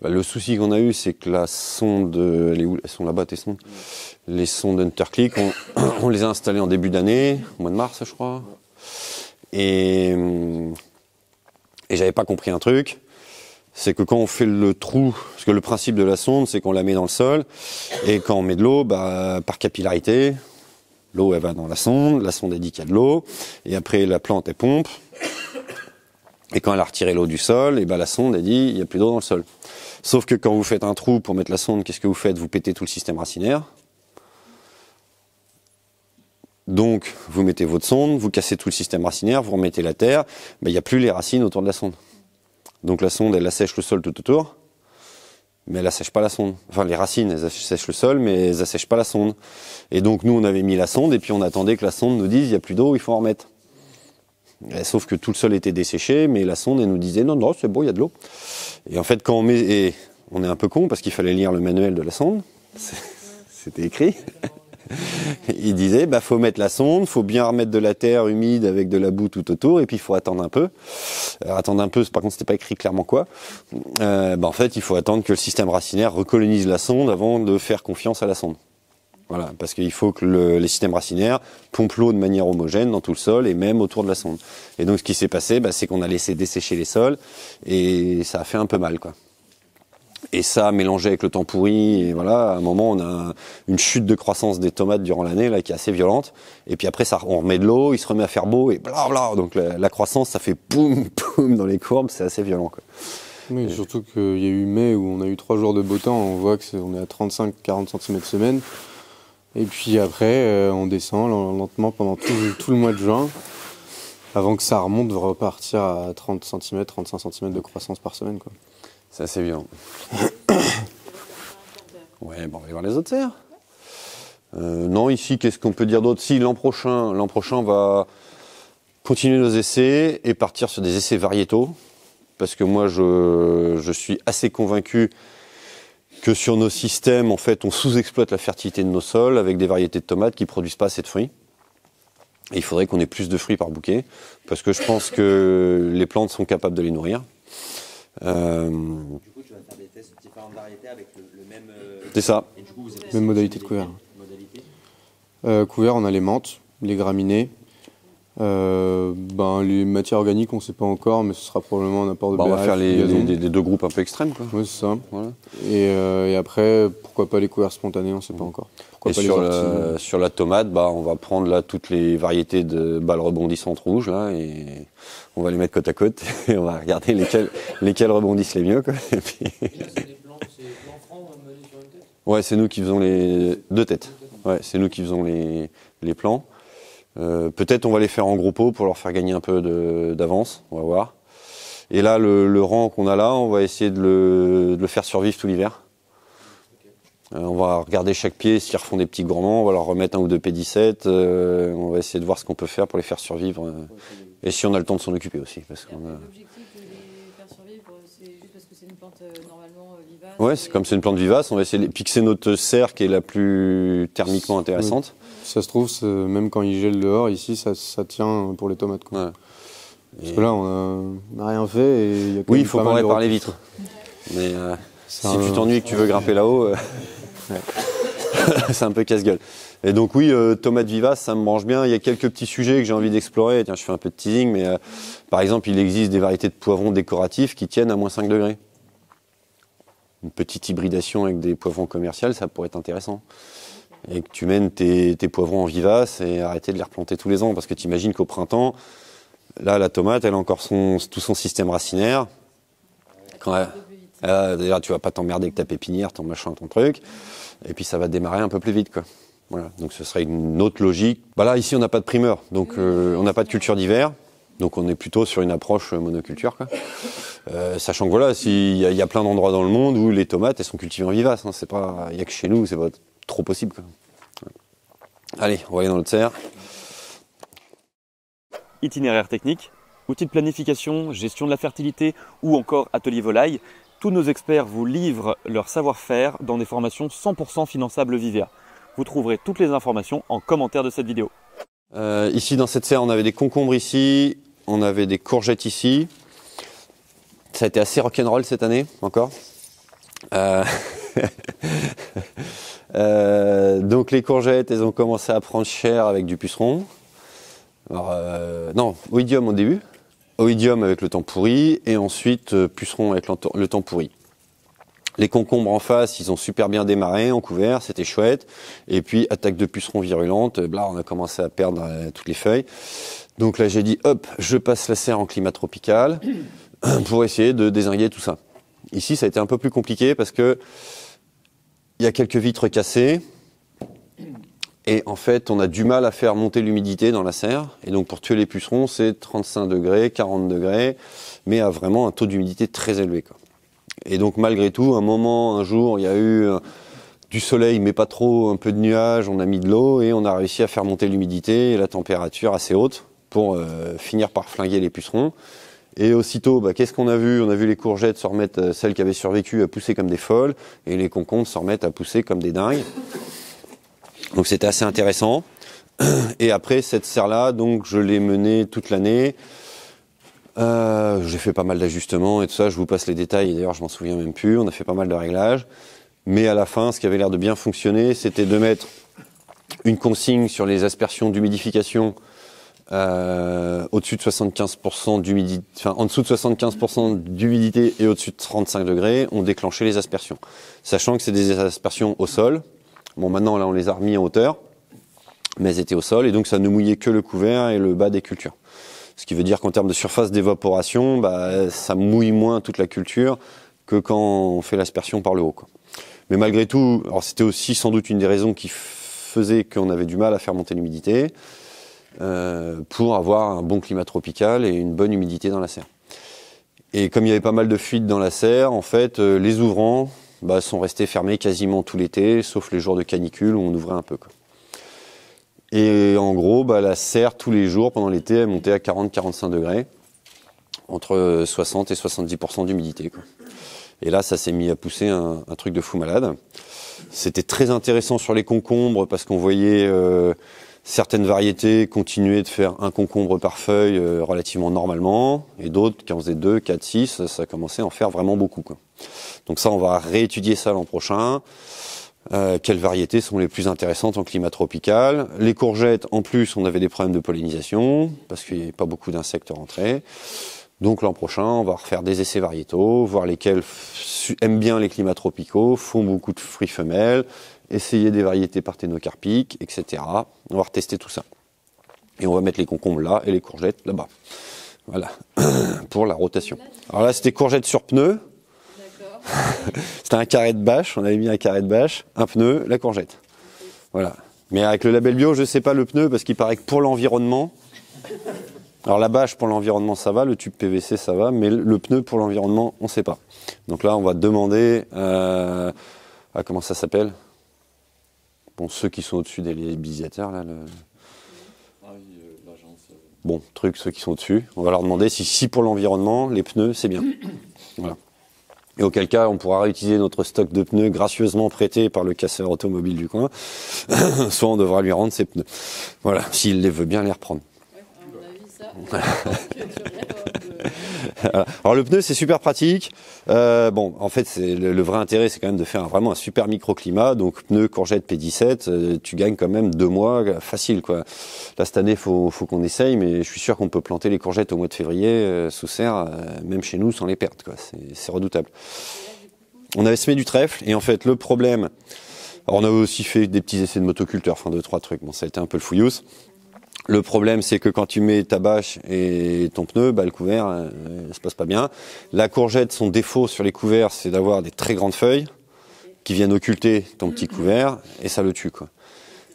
Le souci qu'on a eu, c'est que la sonde, elles sont là-bas, tes sondes. Les sondes Interclick, on les a installées en début d'année, au mois de mars, je crois. Et j'avais pas compris un truc, c'est que quand on fait le trou, parce que le principe de la sonde, c'est qu'on la met dans le sol, et quand on met de l'eau, par capillarité, l'eau, elle va dans la sonde elle dit qu'il y a de l'eau, et après la plante, elle pompe, et quand elle a retiré l'eau du sol, et la sonde, elle dit, il n'y a plus d'eau dans le sol. Sauf que quand vous faites un trou pour mettre la sonde, qu'est-ce que vous faites? Vous pétez tout le système racinaire. Donc, vous mettez votre sonde, vous cassez tout le système racinaire, vous remettez la terre, il n'y a plus les racines autour de la sonde. Donc la sonde, elle assèche le sol tout autour, mais elle assèche pas la sonde. Enfin, les racines, elles assèchent le sol, mais elles assèchent pas la sonde. Et donc, nous, on avait mis la sonde, et puis on attendait que la sonde nous dise, il n'y a plus d'eau, il faut en remettre. Sauf que tout le sol était desséché, mais la sonde, elle nous disait, non, c'est bon, il y a de l'eau. Et en fait, quand on met, et on est un peu con, parce qu'il fallait lire le manuel de la sonde, c'était écrit. Il disait, faut mettre la sonde, faut bien remettre de la terre humide avec de la boue tout autour, et puis il faut attendre un peu. Attendre un peu, par contre, c'était pas écrit clairement quoi. En fait, il faut attendre que le système racinaire recolonise la sonde avant de faire confiance à la sonde. Voilà, parce qu'il faut que les systèmes racinaires pompent l'eau de manière homogène dans tout le sol et même autour de la sonde. Et donc, ce qui s'est passé, c'est qu'on a laissé dessécher les sols, et ça a fait un peu mal, quoi. Et ça, mélangé avec le temps pourri, et voilà, à un moment, on a une chute de croissance des tomates durant l'année, là, qui est assez violente. Et puis après, ça, on remet de l'eau, il se remet à faire beau, et blabla. Donc la croissance, ça fait poum, poum dans les courbes, c'est assez violent, quoi. Oui, surtout qu'il y a eu mai où on a eu 3 jours de beau temps, on voit on est à 35-40 cm semaine. Et puis après, on descend lentement pendant tout le mois de juin, avant que ça remonte, de repartir à 30 cm, 35 cm de croissance par semaine, quoi. C'est assez violent. Ouais, bon, on va aller voir les autres serres. Non, ici, qu'est-ce qu'on peut dire d'autre? Si, l'an prochain, on va continuer nos essais et partir sur des essais variétaux. Parce que moi, je suis assez convaincu que sur nos systèmes, en fait, on sous-exploite la fertilité de nos sols avec des variétés de tomates qui ne produisent pas assez de fruits. Et il faudrait qu'on ait plus de fruits par bouquet, parce que je pense que les plantes sont capables de les nourrir. Du coup, tu vas faire des tests de différentes variétés avec le même... C'est ça. Et du coup, vous avez Même modalité de couvert. Modalité. Couvert, on a les menthes, les graminées. Les matières organiques, on ne sait pas encore, mais ce sera probablement un apport de On va BRF, faire gazon. des deux groupes un peu extrêmes, quoi. Oui, c'est ça. Voilà. Et après, pourquoi pas les couverts spontanés, on ne sait pas encore. Pourquoi Et pas sur, les orties. sur la tomate, on va prendre là toutes les variétés de balles rebondissantes rouges là, et on va les mettre côte à côte et on va regarder lesquelles rebondissent les mieux, quoi. Et puis... Et là, c'est des plans francs menés sur une tête? Ouais, c'est nous qui faisons les deux têtes. Ouais, c'est nous qui faisons les plans. Peut-être on va les faire en gros pots pour leur faire gagner un peu d'avance, on va voir. Et là, le rang qu'on a là, on va essayer de le faire survivre tout l'hiver. On va regarder chaque pied, s'ils refont des petits gourmands, on va leur remettre un ou deux P17, on va essayer de voir ce qu'on peut faire pour les faire survivre. Et si on a le temps de s'en occuper aussi. L'objectif de les faire survivre, c'est juste parce que c'est une plante normalement vivace. Ouais, c'est comme c'est une plante vivace, on va essayer de fixer notre serre qui est la plus thermiquement intéressante. Si ça se trouve, même quand il gèle dehors, ici, ça tient pour les tomates, quoi. Ouais. Parce que là, on n'a rien fait et il y a quand Oui, même il faut pas qu'on mal de répare les repousses. vitres. Mais si un- tu t'ennuies et que tu veux grimper là-haut, c'est un peu casse-gueule. Et donc oui, tomate vivace, ça me branche bien. Il y a quelques petits sujets que j'ai envie d'explorer. Tiens, je fais un peu de teasing, mais par exemple, il existe des variétés de poivrons décoratifs qui tiennent à moins 5 degrés. Une petite hybridation avec des poivrons commerciaux, ça pourrait être intéressant. Et que tu mènes tes poivrons en vivace et arrêter de les replanter tous les ans. Parce que tu imagines qu'au printemps, là, la tomate, elle a encore tout son système racinaire. D'ailleurs, tu vas pas t'emmerder avec ta pépinière, ton machin, ton truc. Et puis ça va démarrer un peu plus vite, quoi. Voilà. Donc ce serait une autre logique. Là, ici, on n'a pas de primeur. Donc on n'a pas de culture d'hiver. Donc on est plutôt sur une approche monoculture, quoi. Sachant que voilà, il y a plein d'endroits dans le monde où les tomates, elles sont cultivées en vivace. Hein. Il n'y a que chez nous, c'est pas trop possible, quoi. Allez, on va aller dans l'autre serre. Itinéraire technique, outils de planification, gestion de la fertilité ou encore atelier volaille, tous nos experts vous livrent leur savoir-faire dans des formations 100% finançables Vivea. Vous trouverez toutes les informations en commentaire de cette vidéo. Ici, dans cette serre, on avait des concombres ici, on avait des courgettes ici. Ça a été assez rock'n'roll cette année, encore. Donc les courgettes, elles ont commencé à prendre cher avec du puceron. Alors, non, oïdium au début. Oïdium avec le temps pourri, et ensuite puceron avec le temps pourri. Les concombres en face, ils ont super bien démarré en couvert, c'était chouette. Et puis, attaque de puceron virulente, on a commencé à perdre toutes les feuilles. Donc là, j'ai dit, hop, je passe la serre en climat tropical pour essayer de dézinguer tout ça. Ici, ça a été un peu plus compliqué parce que il y a quelques vitres cassées. Et en fait, on a du mal à faire monter l'humidité dans la serre. Et donc, pour tuer les pucerons, c'est 35 degrés, 40 degrés, mais à vraiment un taux d'humidité très élevé, quoi. Et donc, malgré tout, un jour, il y a eu du soleil, mais pas trop, un peu de nuages, on a mis de l'eau et on a réussi à faire monter l'humidité et la température assez haute pour finir par flinguer les pucerons. Et aussitôt, qu'est-ce qu'on a vu? On a vu les courgettes se remettre, celles qui avaient survécu, à pousser comme des folles, et les concombres se remettre à pousser comme des dingues. Donc c'était assez intéressant. Et après cette serre-là, donc je l'ai menée toute l'année. J'ai fait pas mal d'ajustements et tout ça. Je vous passe les détails. D'ailleurs, je m'en souviens même plus. On a fait pas mal de réglages. Mais à la fin, ce qui avait l'air de bien fonctionner, c'était de mettre une consigne sur les aspersions d'humidification au-dessus de 75% d'humidité, enfin en dessous de 75% d'humidité et au-dessus de 35 degrés, on déclenchait les aspersions. Sachant que c'est des aspersions au sol. Bon, maintenant là on les a remis en hauteur, mais elles étaient au sol et donc ça ne mouillait que le couvert et le bas des cultures. Ce qui veut dire qu'en termes de surface d'évaporation, ça mouille moins toute la culture que quand on fait l'aspersion par le haut, quoi. Mais malgré tout, alors c'était aussi sans doute une des raisons qui faisait qu'on avait du mal à faire monter l'humidité, pour avoir un bon climat tropical et une bonne humidité dans la serre. Et comme il y avait pas mal de fuites dans la serre, en fait, les ouvrants sont restés fermés quasiment tout l'été, sauf les jours de canicule où on ouvrait un peu, quoi. Et en gros, la serre, tous les jours, pendant l'été, elle montait à 40-45 degrés, entre 60 et 70% d'humidité, quoi. Et là, ça s'est mis à pousser un truc de fou malade. C'était très intéressant sur les concombres, parce qu'on voyait certaines variétés continuer de faire un concombre par feuille relativement normalement, et d'autres qui en faisaient 2, 4, 6, ça commençait à en faire vraiment beaucoup, quoi. Donc ça, on va réétudier ça l'an prochain. Quelles variétés sont les plus intéressantes en climat tropical. Les courgettes, en plus, on avait des problèmes de pollinisation, parce qu'il n'y avait pas beaucoup d'insectes rentrés. Donc l'an prochain, on va refaire des essais variétaux, voir lesquels aiment bien les climats tropicaux, font beaucoup de fruits femelles, essayer des variétés parthénocarpiques, etc. On va retester tout ça. Et on va mettre les concombres là et les courgettes là-bas. Voilà, pour la rotation. Alors là, c'était courgettes sur pneu. C'était un carré de bâche, on avait mis un carré de bâche, un pneu, la courgette. Voilà. Mais avec le label bio, je sais pas le pneu, parce qu'il paraît que pour l'environnement, alors la bâche pour l'environnement ça va, le tube PVC ça va, mais le pneu pour l'environnement on sait pas. Donc là on va demander à comment ça s'appelle, bon, ceux qui sont au-dessus des législataires là, bon, ceux qui sont au-dessus, on va leur demander si pour l'environnement les pneus c'est bien. Voilà. Et auquel cas, on pourra réutiliser notre stock de pneus gracieusement prêté par le casseur automobile du coin. Soit on devra lui rendre ses pneus. Voilà, s'il les veut bien les reprendre. Ouais, à mon avis, ça. Alors le pneu, c'est super pratique. Bon, en fait, le vrai intérêt, c'est quand même de faire vraiment un super microclimat. Donc pneu, courgette, P17, tu gagnes quand même 2 mois facile, quoi. Là, cette année, faut qu'on essaye, mais je suis sûr qu'on peut planter les courgettes au mois de février sous serre, même chez nous, sans les perdre, quoi. C'est redoutable. On avait semé du trèfle, et en fait, le problème... Alors, on avait aussi fait des petits essais de motoculteur, enfin 2-3 trucs. Bon, ça a été un peu le fouillous. Le problème, c'est que quand tu mets ta bâche et ton pneu, le couvert, ça se passe pas bien. La courgette, son défaut sur les couverts, c'est d'avoir des très grandes feuilles qui viennent occulter ton petit couvert, et ça le tue, quoi.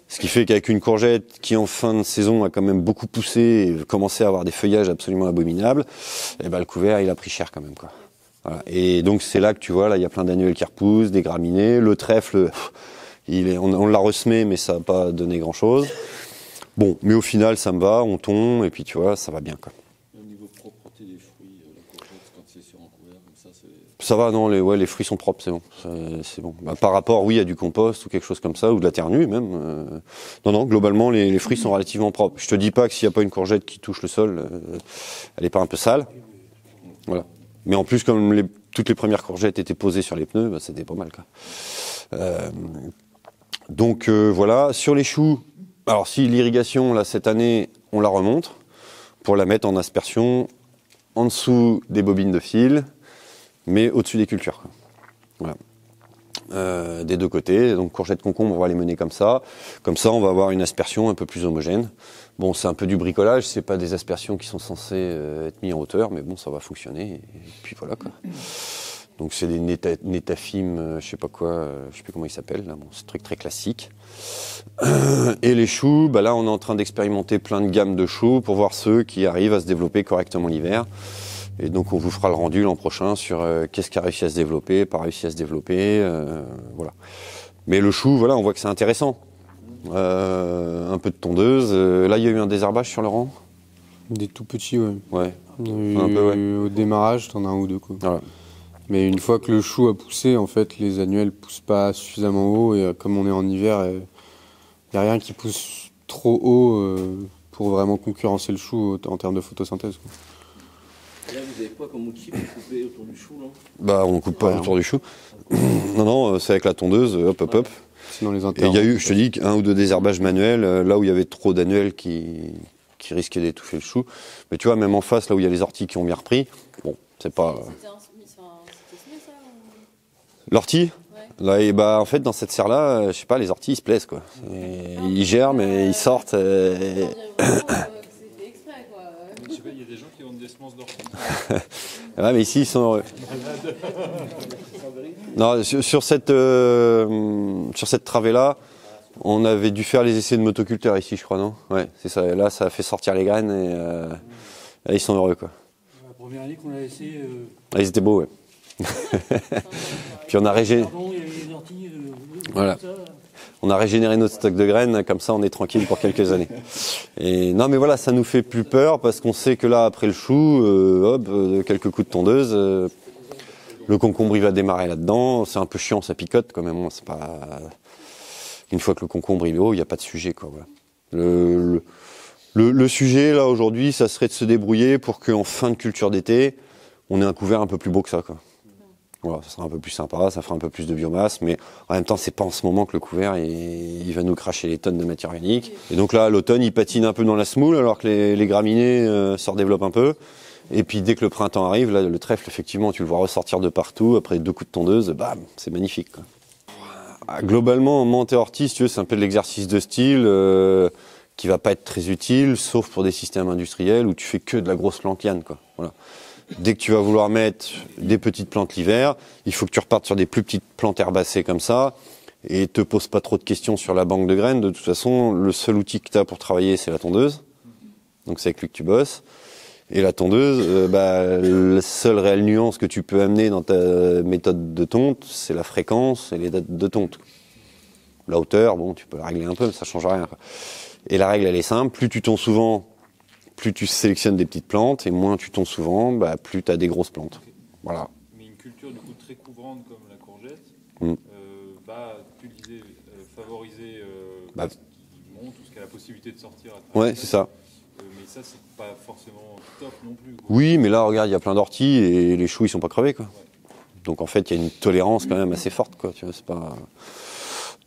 Ce qui fait qu'avec une courgette qui, en fin de saison, a quand même beaucoup poussé et commencé à avoir des feuillages absolument abominables, et le couvert, il a pris cher quand même, quoi. Voilà. Et donc, c'est là que tu vois, là, il y a plein d'annuels qui repoussent, des graminées. Le trèfle, on l'a ressemé, mais ça n'a pas donné grand-chose. Bon, mais au final, ça me va, on tombe, et puis tu vois, ça va bien, quoi. Au niveau propreté des fruits, la courgette, quand c'est sur un couvert, comme ça, c'est... Ça va, non, les fruits sont propres, c'est bon. C'est bon. Par rapport, oui, à du compost ou quelque chose comme ça, ou de la terre nue même. Non, globalement, les fruits sont relativement propres. Je te dis pas que s'il n'y a pas une courgette qui touche le sol, elle est pas un peu sale. Voilà. Mais en plus, comme toutes les premières courgettes étaient posées sur les pneus, c'était pas mal, quoi. Donc voilà, sur les choux, alors si l'irrigation, là, cette année, on la remonte pour la mettre en aspersion en dessous des bobines de fil, mais au-dessus des cultures, quoi. Voilà. Des deux côtés, donc courgettes, concombres, on va les mener comme ça. Comme ça, on va avoir une aspersion un peu plus homogène. Bon, c'est un peu du bricolage, c'est pas des aspersions qui sont censées être mises en hauteur, mais bon, ça va fonctionner, et puis voilà, quoi. Donc c'est des Netafim, je sais pas quoi, je sais plus comment ils s'appellent, là, bon, c'est un truc très classique. Et les choux, là on est en train d'expérimenter plein de gammes de choux pour voir ceux qui arrivent à se développer correctement l'hiver. Et donc on vous fera le rendu l'an prochain sur qu'est-ce qui a réussi à se développer, pas réussi à se développer, voilà. Mais le chou, voilà, on voit que c'est intéressant. Un peu de tondeuse. Là il y a eu un désherbage sur le rang. Des tout petits, ouais. Ouais. Un peu, ouais. Au démarrage, t'en as un ou deux, quoi. Voilà. Mais une fois que le chou a poussé, en fait, les annuels poussent pas suffisamment haut, et comme on est en hiver, il n'y a rien qui pousse trop haut pour vraiment concurrencer le chou en termes de photosynthèse, quoi. Et là, vous avez quoi comme outil pour couper autour du chou, là? On coupe pas autour du chou. Non, c'est avec la tondeuse, hop. C'est dans les et il y a eu, je te dis, un ou deux désherbages manuels, là où il y avait trop d'annuels qui qui risquait d'étouffer le chou. Mais tu vois, même en face, là où il y a les orties qui ont bien repris, bon, c'est pas... C'était semé, ça L'ortie Ouais. là, et bah, en fait, dans cette serre-là, je sais pas, les orties, ils se plaisent, quoi. Ils germent et ils sortent. On dirait vraiment que c'est fait exprès, quoi. Je sais pas, il y a des gens qui ont des semences d'ortie. Ouais, mais ici, ils sont heureux. Non, sur cette travée-là, on avait dû faire les essais de motoculteurs ici, je crois, non? Ouais, c'est ça. Et là, ça a fait sortir les graines et là, ils sont heureux, quoi. La première année qu'on a laissé, Ah, ils étaient beaux, ouais. Puis on a régénéré. pardon, il y avait des orties, Voilà. tout ça. On a régénéré notre stock de graines, comme ça on est tranquille pour quelques années. Et non mais voilà, ça nous fait plus peur parce qu'on sait que là, après le chou, quelques coups de tondeuse, le concombre il va démarrer là-dedans. C'est un peu chiant, ça picote quand même. C'est pas... Une fois que le concombre il est haut, il n'y a pas de sujet, quoi. Voilà. Le sujet là aujourd'hui, ça serait de se débrouiller pour qu'en fin de culture d'été, on ait un couvert un peu plus beau que ça, quoi. Voilà, ça sera un peu plus sympa, ça fera un peu plus de biomasse, mais en même temps, c'est pas en ce moment que le couvert il va nous cracher les tonnes de matière organique. Et donc là, l'automne, il patine un peu dans la semoule, alors que les graminées se redéveloppent un peu. Et puis dès que le printemps arrive, là, le trèfle, effectivement, tu le vois ressortir de partout. Après 2 coups de tondeuse, bam, c'est magnifique, quoi. Globalement, menthe et ortie, si tu veux, c'est un peu de l'exercice de style qui va pas être très utile, sauf pour des systèmes industriels où tu fais que de la grosse plante liane, quoi. Voilà. Dès que tu vas vouloir mettre des petites plantes l'hiver, il faut que tu repartes sur des plus petites plantes herbacées comme ça et te pose pas trop de questions sur la banque de graines. De toute façon, le seul outil que tu as pour travailler, c'est la tondeuse. Donc c'est avec lui que tu bosses. Et la tondeuse, la seule réelle nuance que tu peux amener dans ta méthode de tonte, c'est la fréquence et les dates de tonte. La hauteur, bon, tu peux la régler un peu, mais ça change rien, quoi. Et la règle, elle est simple. Plus tu tonds souvent, plus tu sélectionnes des petites plantes, et moins tu tonds souvent, plus tu as des grosses plantes. Voilà. Mais une culture du coup très couvrante comme la courgette va, tu le disais, favoriser ce qui monte ou ce qui a la possibilité de sortir à travers. Ouais, c'est ça. Mais ça, c'est pas forcément top non plus, quoi. Oui, mais là, regarde, il y a plein d'orties et les choux, ils sont pas crevés, quoi. Ouais. Donc en fait, il y a une tolérance quand même assez forte, quoi. Tu vois, c'est pas...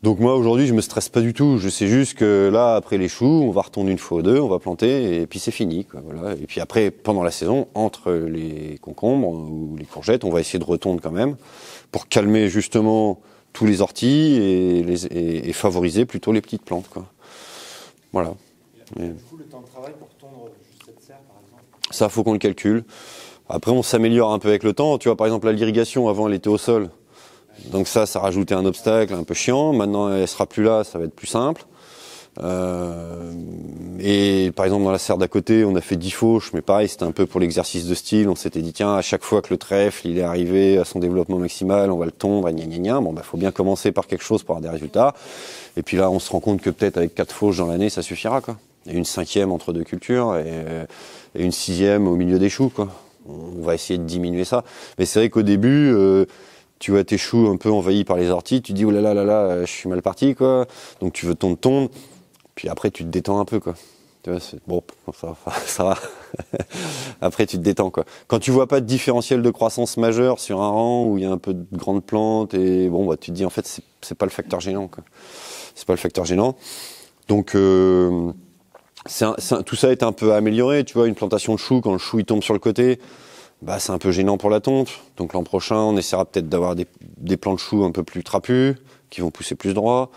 Donc moi, aujourd'hui, je me stresse pas du tout. Je sais juste que là, après les choux, on va retourner une fois ou deux, on va planter et puis c'est fini, quoi. Voilà. Et puis après, pendant la saison, entre les concombres ou les courgettes, on va essayer de retondre quand même pour calmer justement tous les orties et favoriser plutôt les petites plantes, quoi. Voilà. Du coup, le temps de travail pour tondre juste cette serre, par exemple? Ça, faut qu'on le calcule. Après, on s'améliore un peu avec le temps. Tu vois, par exemple, l'irrigation, avant, elle était au sol. Donc ça rajoutait un obstacle un peu chiant. Maintenant, elle sera plus là, ça va être plus simple. Et par exemple, dans la serre d'à côté, on a fait 10 fauches, mais pareil, c'était un peu pour l'exercice de style. On s'était dit, tiens, à chaque fois que le trèfle, il est arrivé à son développement maximal, on va le tondre, gna gna gna. Bon, faut bien commencer par quelque chose pour avoir des résultats. Et puis là, on se rend compte que peut-être avec 4 fauches dans l'année, ça suffira, quoi. Et une 5e entre 2 cultures et une 6e au milieu des choux, quoi. On va essayer de diminuer ça. Mais c'est vrai qu'au début, tu vois tes choux un peu envahis par les orties, tu dis oh là là là là, je suis mal parti, quoi. Donc tu veux tondre, puis après tu te détends un peu, quoi. Tu vois, bon, ça va. Après tu te détends, quoi. Quand tu vois pas de différentiel de croissance majeur sur un rang où il y a un peu de grandes plantes et bon, tu te dis en fait c'est pas le facteur gênant, quoi. C'est pas le facteur gênant. Donc tout ça est un peu amélioré, tu vois, une plantation de choux, quand le chou il tombe sur le côté, c'est un peu gênant pour la tonte. Donc l'an prochain, on essaiera peut-être d'avoir des plants de choux un peu plus trapus, qui vont pousser plus droit.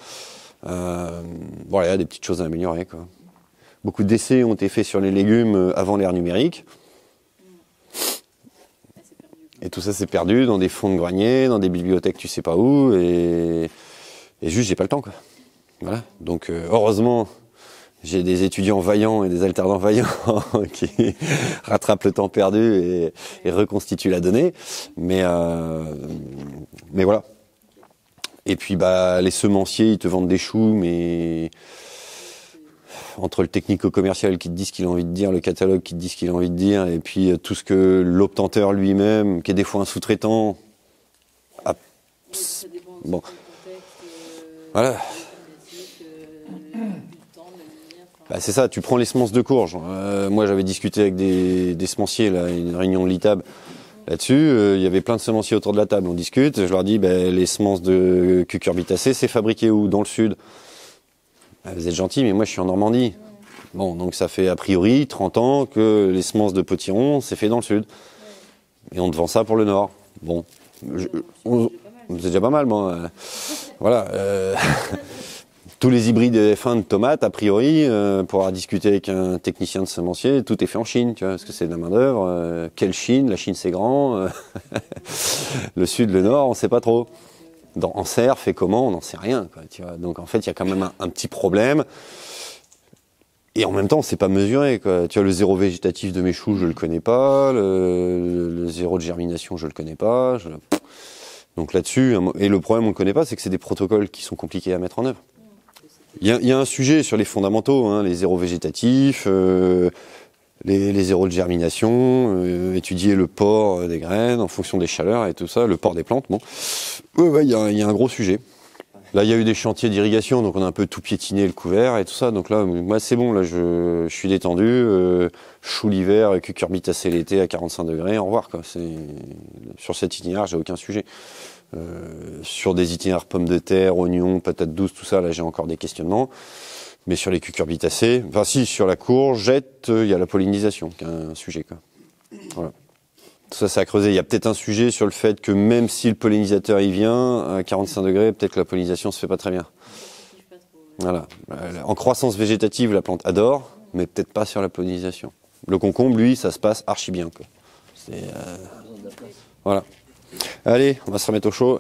Voilà, il y a des petites choses à améliorer, quoi. Beaucoup d'essais ont été faits sur les légumes avant l'ère numérique. Et tout ça s'est perdu dans des fonds de grenier, dans des bibliothèques tu sais pas où, et juste j'ai pas le temps, quoi. Voilà. Donc heureusement, j'ai des étudiants vaillants et des alternants vaillants qui rattrapent le temps perdu et reconstituent la donnée. Mais voilà. Et puis les semenciers, ils te vendent des choux, mais entre le technico-commercial qui te dit ce qu'il a envie de dire, le catalogue qui te dit ce qu'il a envie de dire, et puis tout ce que l'obtenteur lui-même, qui est des fois un sous-traitant, a... Bon. Voilà. C'est ça, tu prends les semences de courge. Moi, j'avais discuté avec des semenciers, là, une réunion de l'ITAB là-dessus. Il y avait plein de semenciers autour de la table. On discute. Je leur dis, les semences de cucurbitacées, c'est fabriqué où? Dans le sud. Vous êtes gentils, mais moi, je suis en Normandie. Bon, donc ça fait a priori 30 ans que les semences de potiron, c'est fait dans le sud. Et on te vend ça pour le nord. Bon, c'est déjà pas mal, bon. Voilà. Tous les hybrides F1 de tomates, a priori, pour avoir discuté avec un technicien de semencier, tout est fait en Chine, tu vois, parce que c'est de la main-d'œuvre. Quelle Chine? La Chine, c'est grand. Le sud, le nord, on sait pas trop. En serre, fait comment? On n'en sait rien, quoi, tu vois. Donc en fait, il y a quand même un petit problème. Et en même temps, on ne sait pas mesurer, quoi. Tu vois, le zéro végétatif de mes choux, je le connais pas. Le zéro de germination, je le connais pas. Donc là-dessus, et le problème, on le connaît pas, c'est que c'est des protocoles qui sont compliqués à mettre en œuvre. Il y a un sujet sur les fondamentaux, hein, les zéros végétatifs, les zéros de germination, étudier le port des graines en fonction des chaleurs et tout ça, le port des plantes. Bon, ouais, il y a un gros sujet. Là, il y a eu des chantiers d'irrigation, donc on a un peu tout piétiné le couvert et tout ça. Donc là, moi, c'est bon, là, je suis détendu. Chou l'hiver, cucurbitacées l'été à 45 degrés, au revoir, quoi. Sur cet itinéraire, j'ai aucun sujet. Sur des itinéraires pommes de terre, oignons, patates douces, tout ça, là, j'ai encore des questionnements. Mais sur les cucurbitacées, enfin si, sur la courgette, il y a la pollinisation, qui est un sujet, quoi. Voilà. Tout ça, c'est à creuser. Il y a peut-être un sujet sur le fait que même si le pollinisateur y vient, à 45 degrés, peut-être que la pollinisation se fait pas très bien. Voilà. En croissance végétative, la plante adore, mais peut-être pas sur la pollinisation. Le concombre, lui, ça se passe archi bien, quoi. Voilà. Allez, on va se remettre au chaud.